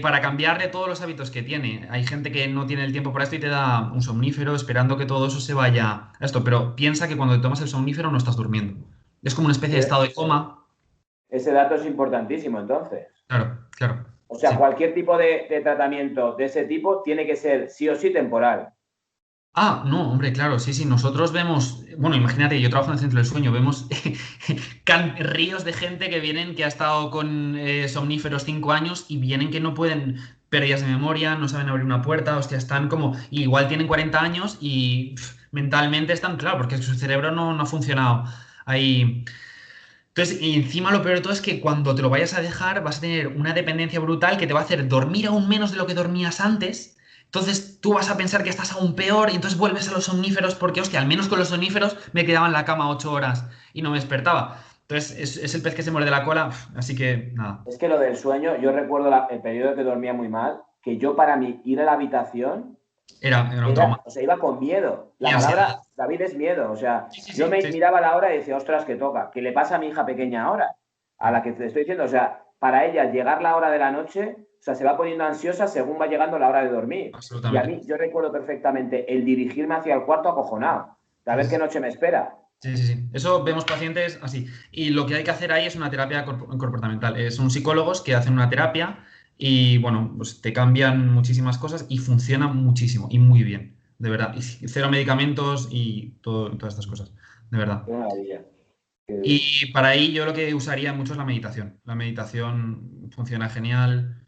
para cambiarle todos los hábitos que tiene. Hay gente que no tiene el tiempo para esto y te da un somnífero esperando que todo eso se vaya a esto, pero piensa que cuando te tomas el somnífero no estás durmiendo. Es como una especie de estado de coma. Ese dato es importantísimo, entonces. Claro, claro. O sea, Sí. cualquier tipo de tratamiento de ese tipo tiene que ser sí o sí temporal. Ah, no, hombre, claro, sí, sí, nosotros vemos, bueno, imagínate, yo trabajo en el centro del sueño, vemos ríos de gente que vienen, que ha estado con somníferos 5 años y vienen que no pueden, pérdidas de memoria, no saben abrir una puerta, hostia, están como, igual tienen 40 años y mentalmente están, claro, porque su cerebro no ha funcionado ahí. Entonces, y encima lo peor de todo es que cuando te lo vayas a dejar vas a tener una dependencia brutal que te va a hacer dormir aún menos de lo que dormías antes. Entonces tú vas a pensar que estás aún peor y entonces vuelves a los somníferos porque, hostia, al menos con los somníferos me quedaba en la cama 8 horas y no me despertaba. Entonces es el pez que se muerde la cola, así que nada, Es que lo del sueño, yo recuerdo el periodo que dormía muy mal, que yo para mí ir a la habitación era un trauma. o sea, iba con miedo. Y La ansiedad. palabra David es miedo. O sea, Sí, sí, yo sí, me sí, sí. miraba la hora y decía, ostras, que toca. ¿Qué le pasa a mi hija pequeña ahora? A la que te estoy diciendo, o sea, para ella llegar la hora de la noche, o sea, se va poniendo ansiosa según va llegando la hora de dormir. Y a Absolutamente. mí, yo recuerdo perfectamente el dirigirme hacia el cuarto acojonado, de a ver qué noche me espera. Sí, sí, sí. Eso vemos pacientes así. Y lo que hay que hacer ahí es una terapia comportamental. Son psicólogos que hacen una terapia y, bueno, pues te cambian muchísimas cosas y funciona muchísimo y muy bien, de verdad. Y cero medicamentos y todas estas cosas, de verdad. Qué maravilla. Qué- Y para ahí yo lo que usaría mucho es la meditación. La meditación funciona genial.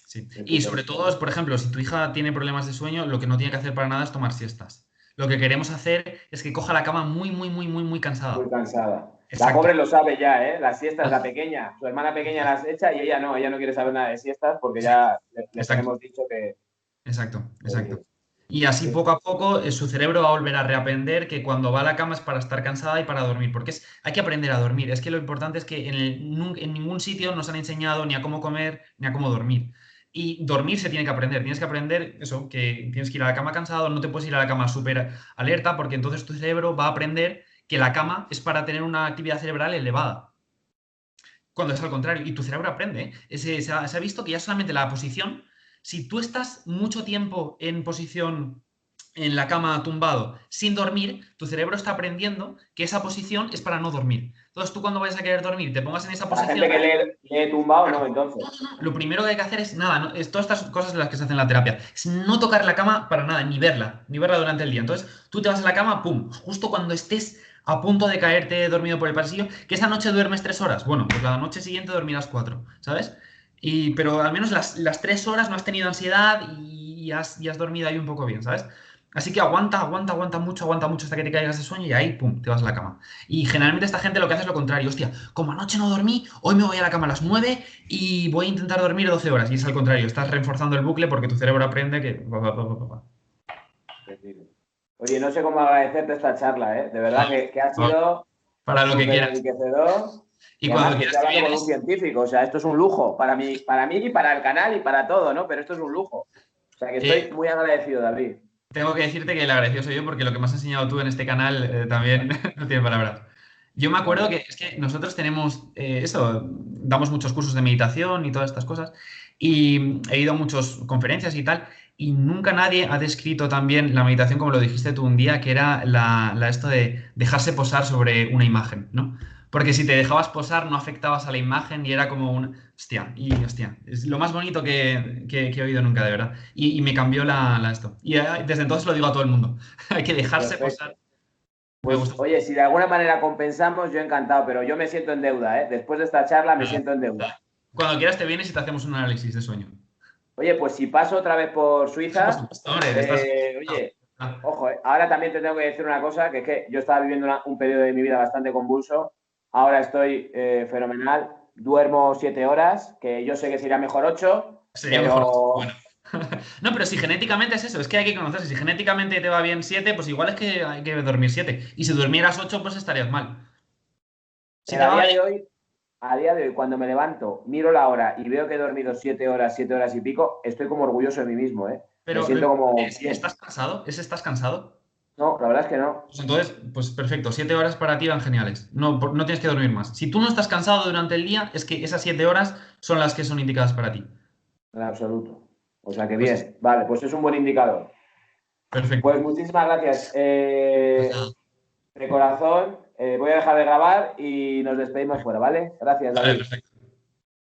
Sí. Y sobre Estupendo. todo, por ejemplo, si tu hija tiene problemas de sueño, lo que no tiene que hacer para nada es tomar siestas. Lo que queremos hacer es que coja la cama muy, muy, muy, muy, muy Muy cansada. cansada. La Exacto. pobre lo sabe ya, ¿eh? Las siestas, la pequeña, su hermana pequeña las echa y ella no quiere saber nada de siestas porque ya le Exacto, tenemos dicho que, exacto, exacto. que- Y así que- poco a poco su cerebro va a volver a reaprender que cuando va a la cama es para estar cansada y para dormir, porque hay que aprender a dormir. Es que lo importante es que en ningún sitio nos han enseñado ni a cómo comer ni a cómo dormir. Y dormir se tiene que aprender. Tienes que aprender eso, que tienes que ir a la cama cansado, no te puedes ir a la cama súper alerta, porque entonces tu cerebro va a aprender que la cama es para tener una actividad cerebral elevada. Cuando es al contrario, y tu cerebro aprende, ¿eh? Se ha visto que ya solamente la posición, si tú estás mucho tiempo en posición en la cama tumbado sin dormir, tu cerebro está aprendiendo que esa posición es para no dormir. Entonces tú cuando vayas a querer dormir, te pongas en esa la posición, gente que lee tumbado, no, entonces. lo primero que hay que hacer es nada, es todas estas cosas en las que se hacen en la terapia, es no tocar la cama para nada, ni verla durante el día. Entonces tú te vas a la cama, pum, justo cuando estés a punto de caerte dormido por el pasillo, que esa noche duermes 3 horas. Bueno, pues la noche siguiente dormirás cuatro, ¿sabes? Pero al menos las 3 horas no has tenido ansiedad y has dormido ahí un poco bien, ¿sabes? Así que aguanta, aguanta, aguanta mucho hasta que te caigas de sueño y ahí, pum, te vas a la cama. Y generalmente esta gente lo que hace es lo contrario. Hostia, como anoche no dormí, hoy me voy a la cama a las 9 y voy a intentar dormir 12 horas. Y es al contrario, estás reforzando el bucle porque tu cerebro aprende que... Oye, no sé cómo agradecerte esta charla, ¿eh? De verdad que ha No, sido para lo que súper quieras. enriquecedor Y Y cuando además que quieras estoy te hablando con un vienes. científico, o sea, esto es un lujo para mí y para el canal y para todo, ¿no? Pero esto es un lujo. O sea, que estoy Eh, muy agradecido, David. Tengo que decirte que el agradecido soy yo porque lo que me has enseñado tú en este canal también no tiene palabras. Yo me acuerdo Bueno, que es que nosotros tenemos eso, damos muchos cursos de meditación y todas estas cosas y he ido a muchas conferencias y tal y nunca nadie ha descrito tan bien la meditación como lo dijiste tú un día, que era esto de dejarse posar sobre una imagen, ¿no? Porque si te dejabas posar no afectabas a la imagen y era como un... Hostia, hostia, es lo más bonito que he oído nunca, de verdad. Y me cambió esto. Y desde entonces lo digo a todo el mundo. Hay que dejarse posar. perfecto. Me Pues gusta. oye, si de alguna manera compensamos, yo encantado, pero yo me siento en deuda, ¿eh? Después de esta charla me Nada. siento en deuda. Cuando quieras te vienes y te hacemos un análisis de sueño. Oye, pues si paso otra vez por Por Suiza, supuesto, hombre, estás... oye, ojo, ahora también te tengo que decir una cosa, que es que yo estaba viviendo un periodo de mi vida bastante convulso, ahora estoy fenomenal, duermo 7 horas, que yo sé que sería mejor 8, Sería mejor. Bueno. pero No, pero si genéticamente es eso, es que hay que conocerse. Si genéticamente te va bien 7, pues igual es que hay que dormir 7. Y si durmieras 8, pues estarías mal. Si pero te va bien, a día de hoy, cuando me levanto, miro la hora y veo que he dormido 7 horas, 7 horas y pico, estoy como orgulloso de mí mismo, ¿eh? Me pero siento como ¿estás bien. cansado? ¿Estás cansado? No, la verdad es que no, Pues entonces, pues perfecto, 7 horas para ti van geniales. No, no tienes que dormir más. Si tú no estás cansado durante el día, es que esas 7 horas son las que son indicadas para ti. en absoluto. O sea que Pues bien, vale, pues es un buen indicador. perfecto. Pues muchísimas gracias. Pues nada. De corazón, voy a dejar de grabar y nos despedimos fuera, ¿vale? Gracias, Vale, David. perfecto.